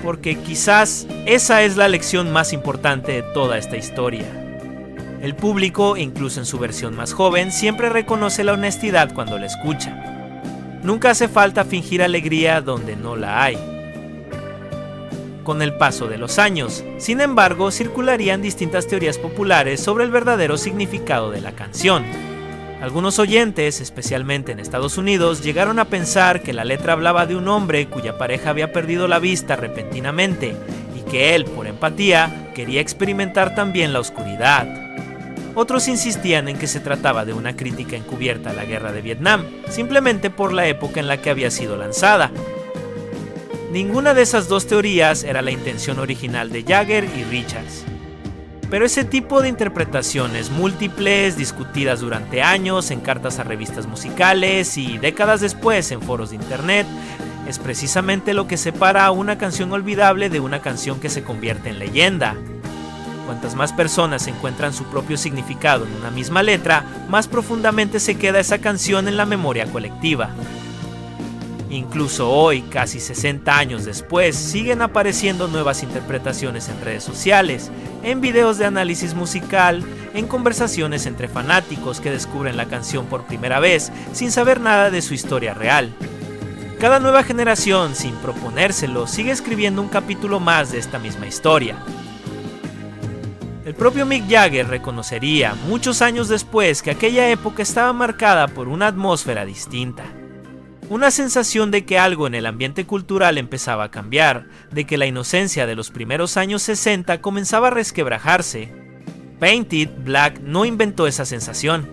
porque quizás esa es la lección más importante de toda esta historia. El público, incluso en su versión más joven, siempre reconoce la honestidad cuando la escucha. Nunca hace falta fingir alegría donde no la hay. Con el paso de los años, sin embargo, circularían distintas teorías populares sobre el verdadero significado de la canción. Algunos oyentes, especialmente en Estados Unidos, llegaron a pensar que la letra hablaba de un hombre cuya pareja había perdido la vista repentinamente y que él, por empatía, quería experimentar también la oscuridad. Otros insistían en que se trataba de una crítica encubierta a la guerra de Vietnam, simplemente por la época en la que había sido lanzada. Ninguna de esas dos teorías era la intención original de Jagger y Richards. Pero ese tipo de interpretaciones múltiples, discutidas durante años en cartas a revistas musicales y décadas después en foros de internet, es precisamente lo que separa a una canción olvidable de una canción que se convierte en leyenda. Cuantas más personas encuentran su propio significado en una misma letra, más profundamente se queda esa canción en la memoria colectiva. Incluso hoy, casi 60 años después, siguen apareciendo nuevas interpretaciones en redes sociales, en videos de análisis musical, en conversaciones entre fanáticos que descubren la canción por primera vez sin saber nada de su historia real. Cada nueva generación, sin proponérselo, sigue escribiendo un capítulo más de esta misma historia. El propio Mick Jagger reconocería, muchos años después, que aquella época estaba marcada por una atmósfera distinta. Una sensación de que algo en el ambiente cultural empezaba a cambiar, de que la inocencia de los primeros años 60 comenzaba a resquebrajarse. Painted Black no inventó esa sensación.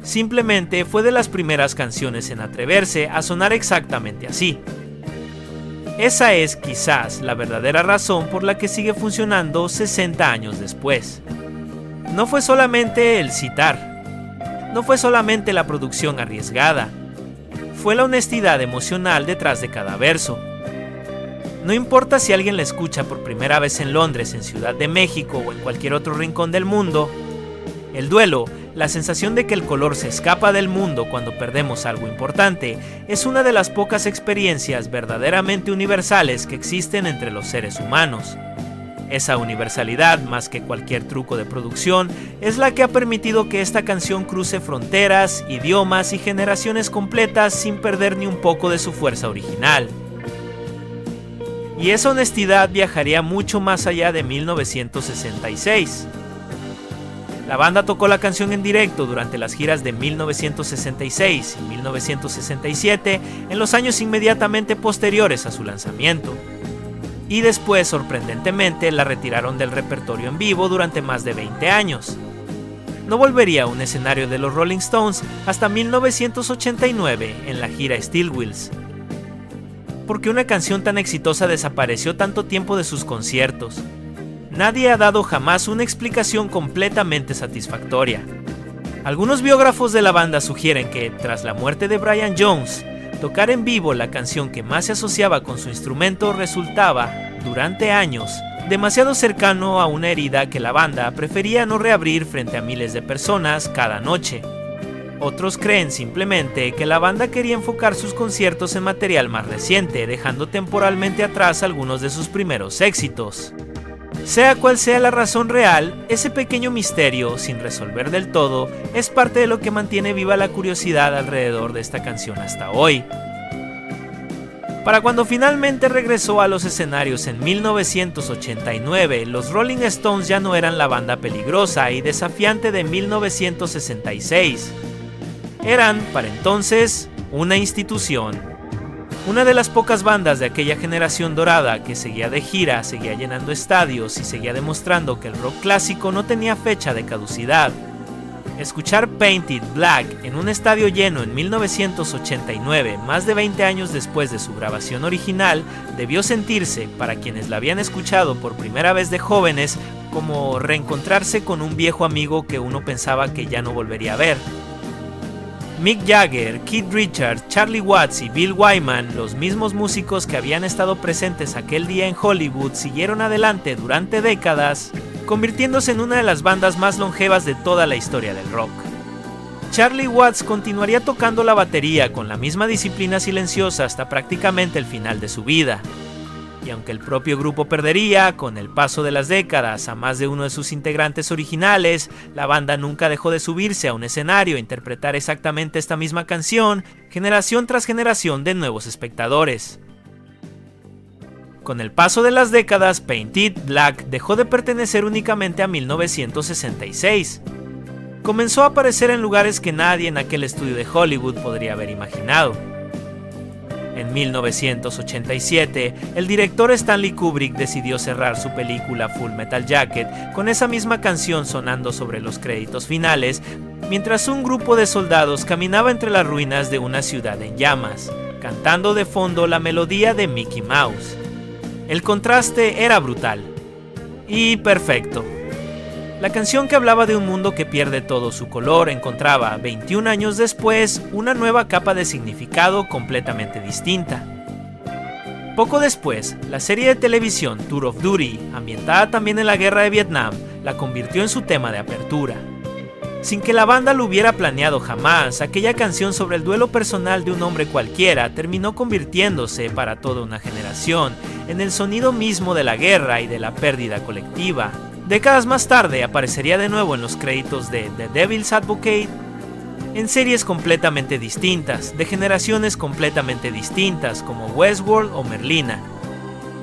Simplemente fue de las primeras canciones en atreverse a sonar exactamente así. Esa es quizás la verdadera razón por la que sigue funcionando 60 años después. No fue solamente el citar, no fue solamente la producción arriesgada, fue la honestidad emocional detrás de cada verso. No importa si alguien la escucha por primera vez en Londres, en Ciudad de México o en cualquier otro rincón del mundo, el duelo, La sensación de que el color se escapa del mundo cuando perdemos algo importante es una de las pocas experiencias verdaderamente universales que existen entre los seres humanos. Esa universalidad, más que cualquier truco de producción, es la que ha permitido que esta canción cruce fronteras, idiomas y generaciones completas sin perder ni un poco de su fuerza original. Y esa honestidad viajaría mucho más allá de 1966. La banda tocó la canción en directo durante las giras de 1966 y 1967 en los años inmediatamente posteriores a su lanzamiento. Y después, sorprendentemente, la retiraron del repertorio en vivo durante más de 20 años. No volvería a un escenario de los Rolling Stones hasta 1989 en la gira Steel Wheels. ¿Por qué una canción tan exitosa desapareció tanto tiempo de sus conciertos? Nadie ha dado jamás una explicación completamente satisfactoria. Algunos biógrafos de la banda sugieren que, tras la muerte de Brian Jones, tocar en vivo la canción que más se asociaba con su instrumento resultaba, durante años, demasiado cercano a una herida que la banda prefería no reabrir frente a miles de personas cada noche. Otros creen simplemente que la banda quería enfocar sus conciertos en material más reciente, dejando temporalmente atrás algunos de sus primeros éxitos. Sea cual sea la razón real, ese pequeño misterio, sin resolver del todo, es parte de lo que mantiene viva la curiosidad alrededor de esta canción hasta hoy. Para cuando finalmente regresó a los escenarios en 1989, los Rolling Stones ya no eran la banda peligrosa y desafiante de 1966. Eran, para entonces, una institución. Una de las pocas bandas de aquella generación dorada que seguía de gira, seguía llenando estadios y seguía demostrando que el rock clásico no tenía fecha de caducidad. Escuchar Painted Black en un estadio lleno en 1989, más de 20 años después de su grabación original, debió sentirse, para quienes la habían escuchado por primera vez de jóvenes, como reencontrarse con un viejo amigo que uno pensaba que ya no volvería a ver. Mick Jagger, Keith Richards, Charlie Watts y Bill Wyman, los mismos músicos que habían estado presentes aquel día en Hollywood, siguieron adelante durante décadas, convirtiéndose en una de las bandas más longevas de toda la historia del rock. Charlie Watts continuaría tocando la batería con la misma disciplina silenciosa hasta prácticamente el final de su vida. Y aunque el propio grupo perdería, con el paso de las décadas, a más de uno de sus integrantes originales, la banda nunca dejó de subirse a un escenario e interpretar exactamente esta misma canción, generación tras generación de nuevos espectadores. Con el paso de las décadas, Painted Black dejó de pertenecer únicamente a 1966. Comenzó a aparecer en lugares que nadie en aquel estudio de Hollywood podría haber imaginado. En 1987, el director Stanley Kubrick decidió cerrar su película Full Metal Jacket con esa misma canción sonando sobre los créditos finales, mientras un grupo de soldados caminaba entre las ruinas de una ciudad en llamas, cantando de fondo la melodía de Mickey Mouse. El contraste era brutal y perfecto. La canción que hablaba de un mundo que pierde todo su color encontraba, 21 años después, una nueva capa de significado completamente distinta. Poco después, la serie de televisión Tour of Duty, ambientada también en la guerra de Vietnam, la convirtió en su tema de apertura. Sin que la banda lo hubiera planeado jamás, aquella canción sobre el duelo personal de un hombre cualquiera terminó convirtiéndose, para toda una generación, en el sonido mismo de la guerra y de la pérdida colectiva. Décadas más tarde aparecería de nuevo en los créditos de The Devil's Advocate, en series completamente distintas, de generaciones completamente distintas como Westworld o Merlina.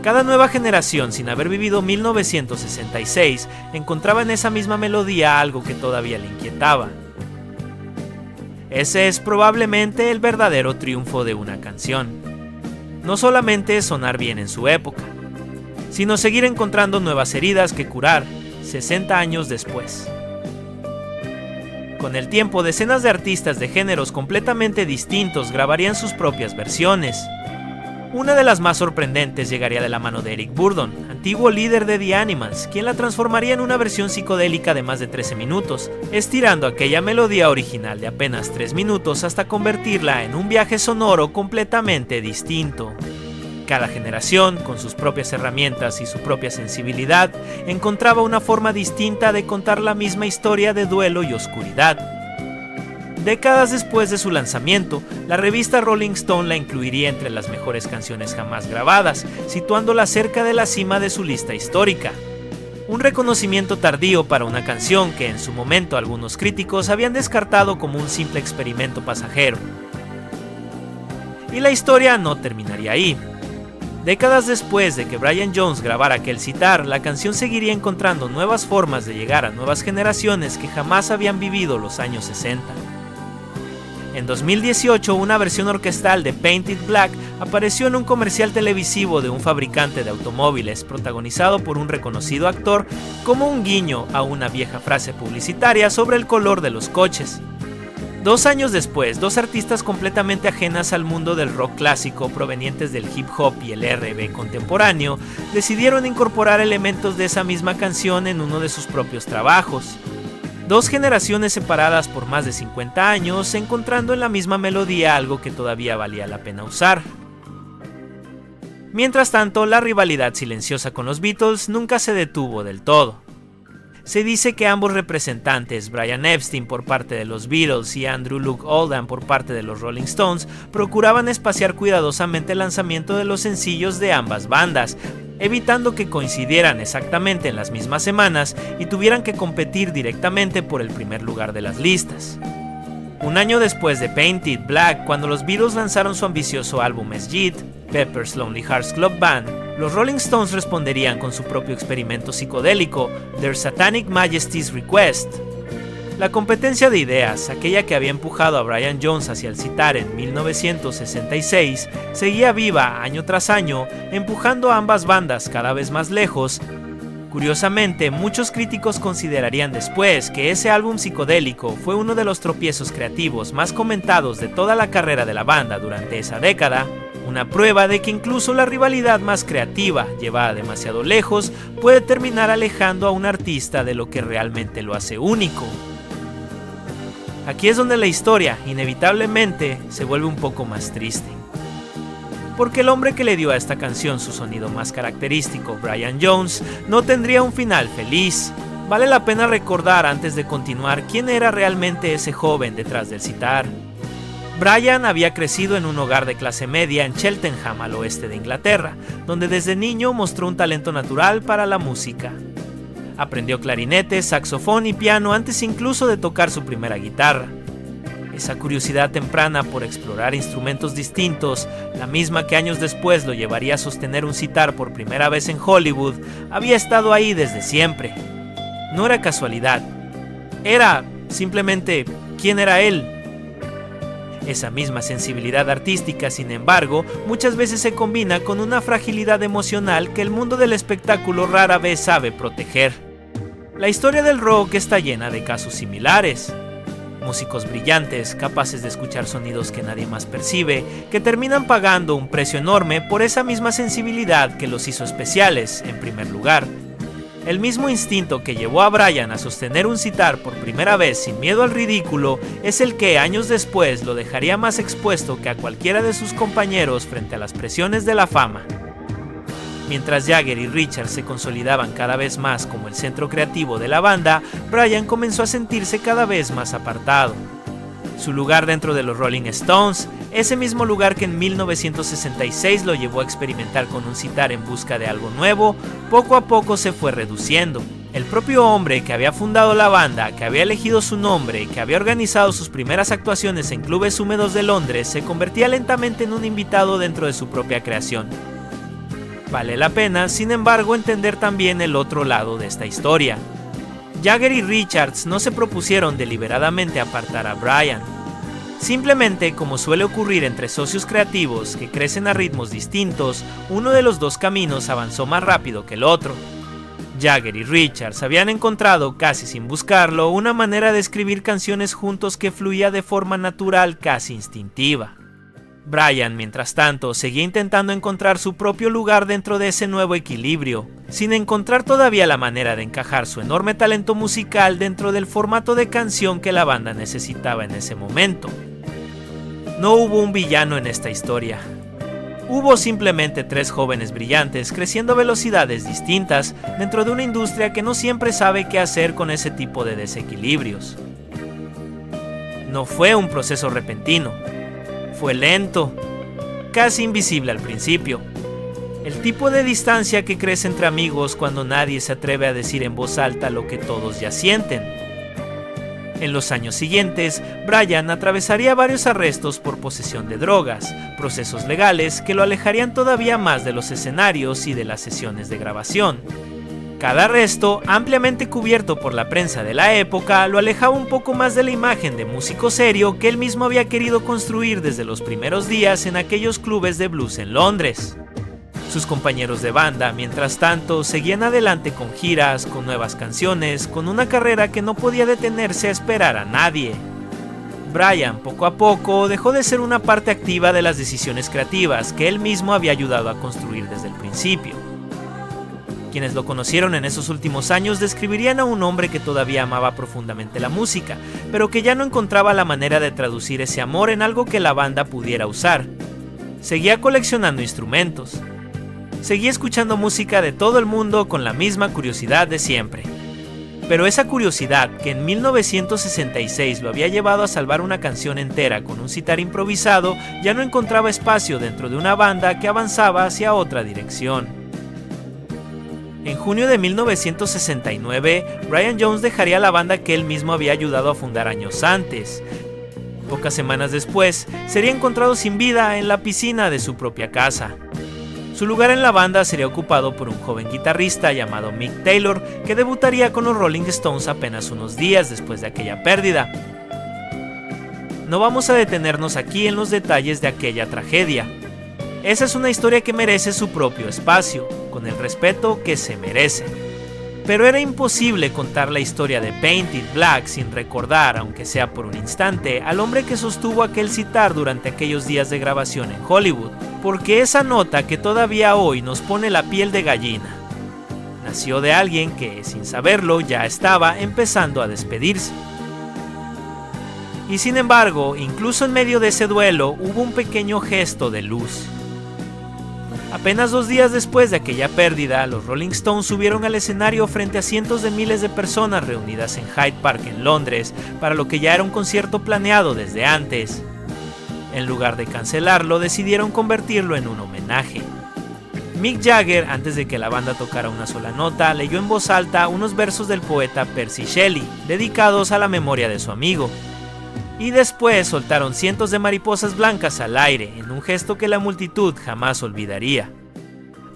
Cada nueva generación, sin haber vivido 1966, encontraba en esa misma melodía algo que todavía le inquietaba. Ese es probablemente el verdadero triunfo de una canción. No solamente sonar bien en su época, sino seguir encontrando nuevas heridas que curar 60 años después. Con el tiempo, decenas de artistas de géneros completamente distintos grabarían sus propias versiones. Una de las más sorprendentes llegaría de la mano de Eric Burdon, antiguo líder de The Animals, quien la transformaría en una versión psicodélica de más de 13 minutos, estirando aquella melodía original de apenas 3 minutos hasta convertirla en un viaje sonoro completamente distinto. Cada generación, con sus propias herramientas y su propia sensibilidad, encontraba una forma distinta de contar la misma historia de duelo y oscuridad. Décadas después de su lanzamiento, la revista Rolling Stone la incluiría entre las mejores canciones jamás grabadas, situándola cerca de la cima de su lista histórica. Un reconocimiento tardío para una canción que en su momento algunos críticos habían descartado como un simple experimento pasajero. Y la historia no terminaría ahí. Décadas después de que Brian Jones grabara aquel sitar, la canción seguiría encontrando nuevas formas de llegar a nuevas generaciones que jamás habían vivido los años 60. En 2018, una versión orquestal de Painted Black apareció en un comercial televisivo de un fabricante de automóviles, protagonizado por un reconocido actor, como un guiño a una vieja frase publicitaria sobre el color de los coches. 2 años después, dos artistas completamente ajenas al mundo del rock clásico, provenientes del hip hop y el R&B contemporáneo, decidieron incorporar elementos de esa misma canción en uno de sus propios trabajos. 2 generaciones separadas por más de 50 años, encontrando en la misma melodía algo que todavía valía la pena usar. Mientras tanto, la rivalidad silenciosa con los Beatles nunca se detuvo del todo. Se dice que ambos representantes, Brian Epstein por parte de los Beatles y Andrew Loog Oldham por parte de los Rolling Stones, procuraban espaciar cuidadosamente el lanzamiento de los sencillos de ambas bandas, evitando que coincidieran exactamente en las mismas semanas y tuvieran que competir directamente por el primer lugar de las listas. Un año después de Painted Black, cuando los Beatles lanzaron su ambicioso álbum Sgt., Pepper's Lonely Hearts Club Band, los Rolling Stones responderían con su propio experimento psicodélico, Their Satanic Majesty's Request. La competencia de ideas, aquella que había empujado a Brian Jones hacia el sitar en 1966, seguía viva año tras año, empujando a ambas bandas cada vez más lejos. Curiosamente, muchos críticos considerarían después que ese álbum psicodélico fue uno de los tropiezos creativos más comentados de toda la carrera de la banda durante esa década, una prueba de que incluso la rivalidad más creativa, llevada demasiado lejos, puede terminar alejando a un artista de lo que realmente lo hace único. Aquí es donde la historia, inevitablemente, se vuelve un poco más triste. Porque el hombre que le dio a esta canción su sonido más característico, Brian Jones, no tendría un final feliz. Vale la pena recordar antes de continuar quién era realmente ese joven detrás del sitar. Brian había crecido en un hogar de clase media en Cheltenham, al oeste de Inglaterra, donde desde niño mostró un talento natural para la música. Aprendió clarinete, saxofón y piano antes incluso de tocar su primera guitarra. Esa curiosidad temprana por explorar instrumentos distintos, la misma que años después lo llevaría a sostener un sitar por primera vez en Hollywood, había estado ahí desde siempre. No era casualidad, era simplemente quién era él. Esa misma sensibilidad artística, sin embargo, muchas veces se combina con una fragilidad emocional que el mundo del espectáculo rara vez sabe proteger. La historia del rock está llena de casos similares. Músicos brillantes, capaces de escuchar sonidos que nadie más percibe, que terminan pagando un precio enorme por esa misma sensibilidad que los hizo especiales, en primer lugar. El mismo instinto que llevó a Brian a sostener un sitar por primera vez sin miedo al ridículo es el que años después lo dejaría más expuesto que a cualquiera de sus compañeros frente a las presiones de la fama. Mientras Jagger y Richards se consolidaban cada vez más como el centro creativo de la banda, Brian comenzó a sentirse cada vez más apartado. Su lugar dentro de los Rolling Stones, ese mismo lugar que en 1966 lo llevó a experimentar con un sitar en busca de algo nuevo, poco a poco se fue reduciendo. El propio hombre que había fundado la banda, que había elegido su nombre, que había organizado sus primeras actuaciones en clubes húmedos de Londres, se convertía lentamente en un invitado dentro de su propia creación. Vale la pena, sin embargo, entender también el otro lado de esta historia. Jagger y Richards no se propusieron deliberadamente apartar a Brian. Simplemente, como suele ocurrir entre socios creativos que crecen a ritmos distintos, uno de los dos caminos avanzó más rápido que el otro. Jagger y Richards habían encontrado, casi sin buscarlo, una manera de escribir canciones juntos que fluía de forma natural, casi instintiva. Brian, mientras tanto, seguía intentando encontrar su propio lugar dentro de ese nuevo equilibrio, sin encontrar todavía la manera de encajar su enorme talento musical dentro del formato de canción que la banda necesitaba en ese momento. No hubo un villano en esta historia. Hubo simplemente 3 jóvenes brillantes creciendo a velocidades distintas dentro de una industria que no siempre sabe qué hacer con ese tipo de desequilibrios. No fue un proceso repentino, fue lento, casi invisible al principio. El tipo de distancia que crece entre amigos cuando nadie se atreve a decir en voz alta lo que todos ya sienten. En los años siguientes, Brian atravesaría varios arrestos por posesión de drogas, procesos legales que lo alejarían todavía más de los escenarios y de las sesiones de grabación. Cada arresto, ampliamente cubierto por la prensa de la época, lo alejaba un poco más de la imagen de músico serio que él mismo había querido construir desde los primeros días en aquellos clubes de blues en Londres. Sus compañeros de banda, mientras tanto, seguían adelante con giras, con nuevas canciones, con una carrera que no podía detenerse a esperar a nadie. Brian, poco a poco, dejó de ser una parte activa de las decisiones creativas que él mismo había ayudado a construir desde el principio. Quienes lo conocieron en esos últimos años describirían a un hombre que todavía amaba profundamente la música, pero que ya no encontraba la manera de traducir ese amor en algo que la banda pudiera usar. Seguía coleccionando instrumentos. Seguía escuchando música de todo el mundo con la misma curiosidad de siempre. Pero esa curiosidad, que en 1966 lo había llevado a salvar una canción entera con un sitar improvisado, ya no encontraba espacio dentro de una banda que avanzaba hacia otra dirección. En junio de 1969, Brian Jones dejaría la banda que él mismo había ayudado a fundar años antes. Pocas semanas después, sería encontrado sin vida en la piscina de su propia casa. Su lugar en la banda sería ocupado por un joven guitarrista llamado Mick Taylor, que debutaría con los Rolling Stones apenas unos días después de aquella pérdida. No vamos a detenernos aquí en los detalles de aquella tragedia. Esa es una historia que merece su propio espacio, con el respeto que se merece. Pero era imposible contar la historia de Painted Black sin recordar, aunque sea por un instante, al hombre que sostuvo aquel sitar durante aquellos días de grabación en Hollywood, porque esa nota que todavía hoy nos pone la piel de gallina, nació de alguien que, sin saberlo, ya estaba empezando a despedirse. Y sin embargo, incluso en medio de ese duelo, hubo un pequeño gesto de luz. Apenas 2 días después de aquella pérdida, los Rolling Stones subieron al escenario frente a cientos de miles de personas reunidas en Hyde Park en Londres, para lo que ya era un concierto planeado desde antes. En lugar de cancelarlo, decidieron convertirlo en un homenaje. Mick Jagger, antes de que la banda tocara una sola nota, leyó en voz alta unos versos del poeta Percy Shelley, dedicados a la memoria de su amigo. Y después soltaron cientos de mariposas blancas al aire, en un gesto que la multitud jamás olvidaría.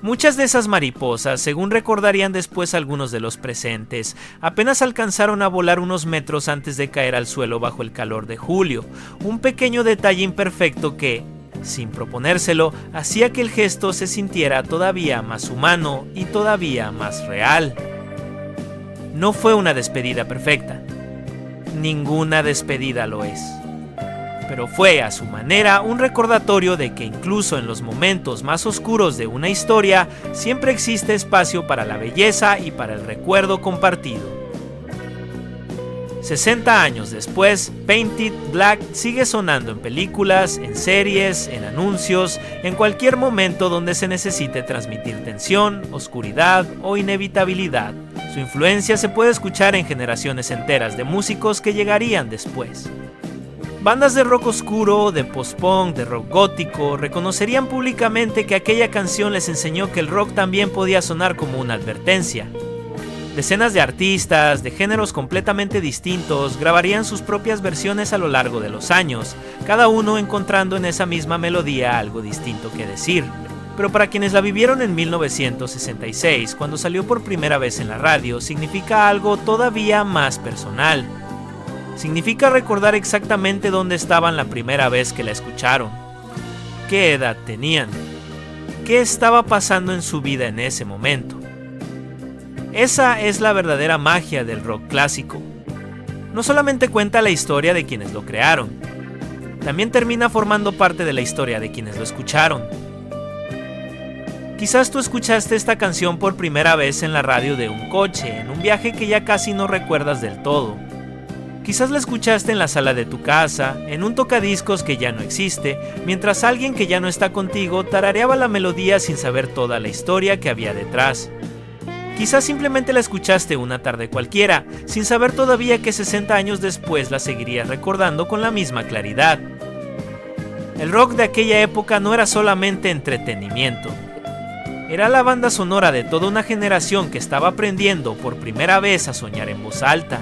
Muchas de esas mariposas, según recordarían después algunos de los presentes, apenas alcanzaron a volar unos metros antes de caer al suelo bajo el calor de julio, un pequeño detalle imperfecto que, sin proponérselo, hacía que el gesto se sintiera todavía más humano y todavía más real. No fue una despedida perfecta. Ninguna despedida lo es. Pero fue a su manera un recordatorio de que incluso en los momentos más oscuros de una historia, siempre existe espacio para la belleza y para el recuerdo compartido. 60 años después, Painted Black sigue sonando en películas, en series, en anuncios, en cualquier momento donde se necesite transmitir tensión, oscuridad o inevitabilidad. Su influencia se puede escuchar en generaciones enteras de músicos que llegarían después. Bandas de rock oscuro, de post-punk, de rock gótico, reconocerían públicamente que aquella canción les enseñó que el rock también podía sonar como una advertencia. Decenas de artistas, de géneros completamente distintos, grabarían sus propias versiones a lo largo de los años, cada uno encontrando en esa misma melodía algo distinto que decir. Pero para quienes la vivieron en 1966, cuando salió por primera vez en la radio, significa algo todavía más personal. Significa recordar exactamente dónde estaban la primera vez que la escucharon, qué edad tenían, qué estaba pasando en su vida en ese momento. Esa es la verdadera magia del rock clásico. No solamente cuenta la historia de quienes lo crearon, también termina formando parte de la historia de quienes lo escucharon. Quizás tú escuchaste esta canción por primera vez en la radio de un coche, en un viaje que ya casi no recuerdas del todo. Quizás la escuchaste en la sala de tu casa, en un tocadiscos que ya no existe, mientras alguien que ya no está contigo tarareaba la melodía sin saber toda la historia que había detrás. Quizás simplemente la escuchaste una tarde cualquiera, sin saber todavía que 60 años después la seguirías recordando con la misma claridad. El rock de aquella época no era solamente entretenimiento. Era la banda sonora de toda una generación que estaba aprendiendo por primera vez a soñar en voz alta.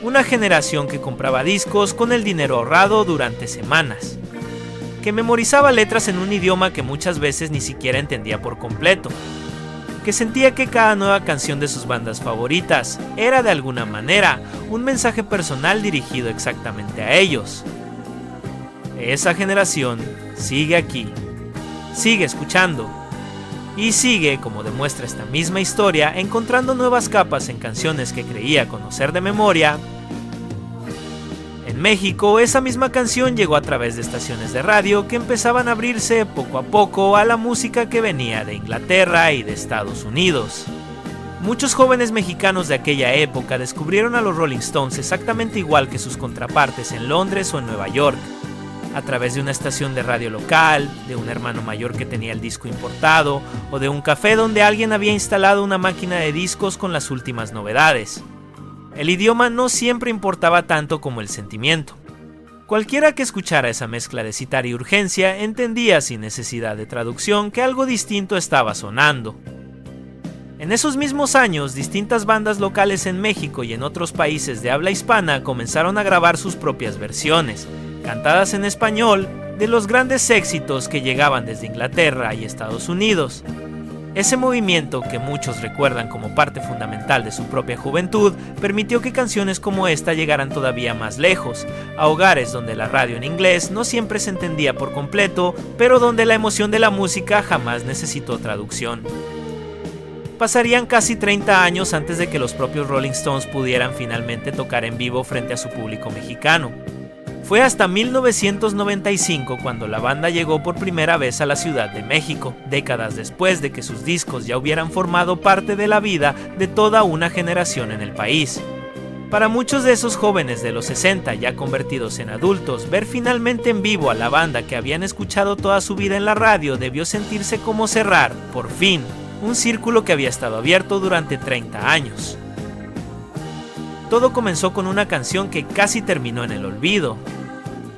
Una generación que compraba discos con el dinero ahorrado durante semanas. Que memorizaba letras en un idioma que muchas veces ni siquiera entendía por completo. Que sentía que cada nueva canción de sus bandas favoritas era de alguna manera un mensaje personal dirigido exactamente a ellos. Esa generación sigue aquí, sigue escuchando y sigue, como demuestra esta misma historia, encontrando nuevas capas en canciones que creía conocer de memoria. En México, esa misma canción llegó a través de estaciones de radio que empezaban a abrirse poco a poco a la música que venía de Inglaterra y de Estados Unidos. Muchos jóvenes mexicanos de aquella época descubrieron a los Rolling Stones exactamente igual que sus contrapartes en Londres o en Nueva York, a través de una estación de radio local, de un hermano mayor que tenía el disco importado, o de un café donde alguien había instalado una máquina de discos con las últimas novedades. El idioma no siempre importaba tanto como el sentimiento. Cualquiera que escuchara esa mezcla de citar y urgencia entendía sin necesidad de traducción que algo distinto estaba sonando. En esos mismos años, distintas bandas locales en México y en otros países de habla hispana comenzaron a grabar sus propias versiones, cantadas en español, de los grandes éxitos que llegaban desde Inglaterra y Estados Unidos. Ese movimiento, que muchos recuerdan como parte fundamental de su propia juventud, permitió que canciones como esta llegaran todavía más lejos, a hogares donde la radio en inglés no siempre se entendía por completo, pero donde la emoción de la música jamás necesitó traducción. Pasarían casi 30 años antes de que los propios Rolling Stones pudieran finalmente tocar en vivo frente a su público mexicano. Fue hasta 1995 cuando la banda llegó por primera vez a la Ciudad de México, décadas después de que sus discos ya hubieran formado parte de la vida de toda una generación en el país. Para muchos de esos jóvenes de los 60 ya convertidos en adultos, ver finalmente en vivo a la banda que habían escuchado toda su vida en la radio debió sentirse como cerrar, por fin, un círculo que había estado abierto durante 30 años. Todo comenzó con una canción que casi terminó en el olvido,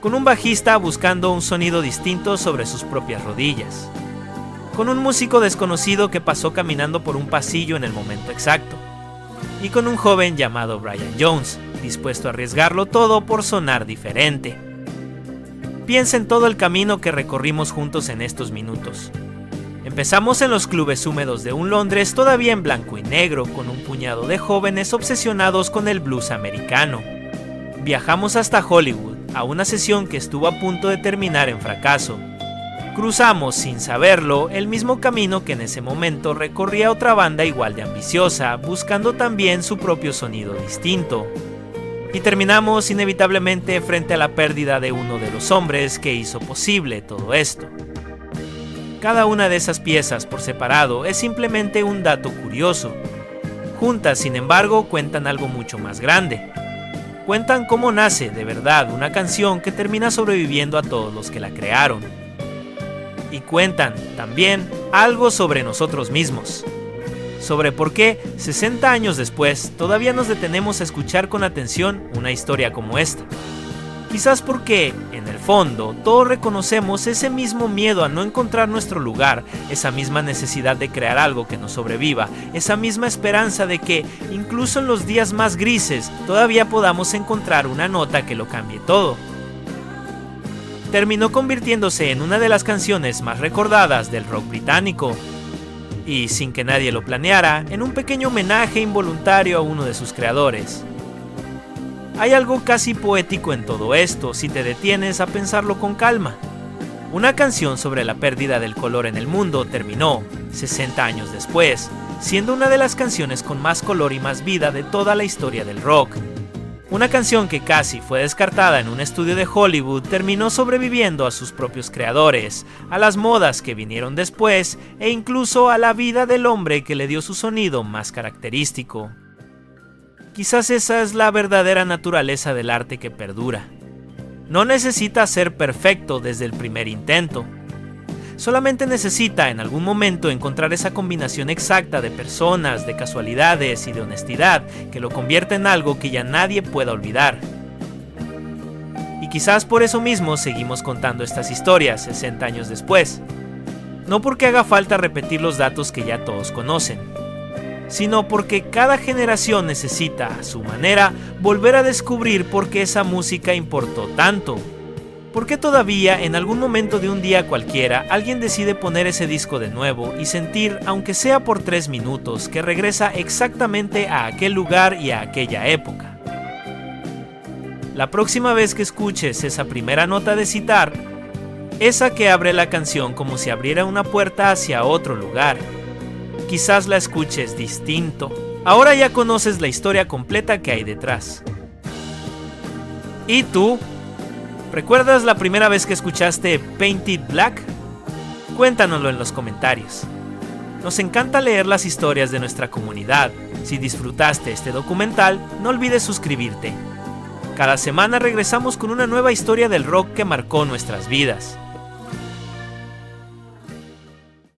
con un bajista buscando un sonido distinto sobre sus propias rodillas, con un músico desconocido que pasó caminando por un pasillo en el momento exacto, y con un joven llamado Brian Jones, dispuesto a arriesgarlo todo por sonar diferente. Piensa en todo el camino que recorrimos juntos en estos minutos. Empezamos en los clubes húmedos de un Londres todavía en blanco y negro, con un puñado de jóvenes obsesionados con el blues americano. Viajamos hasta Hollywood, a una sesión que estuvo a punto de terminar en fracaso. Cruzamos, sin saberlo, el mismo camino que en ese momento recorría otra banda igual de ambiciosa, buscando también su propio sonido distinto. Y terminamos inevitablemente frente a la pérdida de uno de los hombres que hizo posible todo esto. Cada una de esas piezas por separado es simplemente un dato curioso. Juntas, sin embargo, cuentan algo mucho más grande. Cuentan cómo nace, de verdad, una canción que termina sobreviviendo a todos los que la crearon. Y cuentan, también, algo sobre nosotros mismos. Sobre por qué, 60 años después, todavía nos detenemos a escuchar con atención una historia como esta. Quizás porque, en el fondo, todos reconocemos ese mismo miedo a no encontrar nuestro lugar, esa misma necesidad de crear algo que nos sobreviva, esa misma esperanza de que, incluso en los días más grises, todavía podamos encontrar una nota que lo cambie todo. Terminó convirtiéndose en una de las canciones más recordadas del rock británico, y, sin que nadie lo planeara, en un pequeño homenaje involuntario a uno de sus creadores. Hay algo casi poético en todo esto si te detienes a pensarlo con calma. Una canción sobre la pérdida del color en el mundo terminó, 60 años después, siendo una de las canciones con más color y más vida de toda la historia del rock. Una canción que casi fue descartada en un estudio de Hollywood terminó sobreviviendo a sus propios creadores, a las modas que vinieron después e incluso a la vida del hombre que le dio su sonido más característico. Quizás esa es la verdadera naturaleza del arte que perdura. No necesita ser perfecto desde el primer intento. Solamente necesita en algún momento encontrar esa combinación exacta de personas, de casualidades y de honestidad que lo convierte en algo que ya nadie pueda olvidar. Y quizás por eso mismo seguimos contando estas historias 60 años después. No porque haga falta repetir los datos que ya todos conocen, sino porque cada generación necesita, a su manera, volver a descubrir por qué esa música importó tanto. ¿Por qué todavía, en algún momento de un día cualquiera, alguien decide poner ese disco de nuevo y sentir, aunque sea por 3 minutos, que regresa exactamente a aquel lugar y a aquella época? La próxima vez que escuches esa primera nota de sitar, esa que abre la canción como si abriera una puerta hacia otro lugar, quizás la escuches distinto. Ahora ya conoces la historia completa que hay detrás. ¿Y tú? ¿Recuerdas la primera vez que escuchaste Painted Black? Cuéntanoslo en los comentarios. Nos encanta leer las historias de nuestra comunidad. Si disfrutaste este documental, no olvides suscribirte. Cada semana regresamos con una nueva historia del rock que marcó nuestras vidas.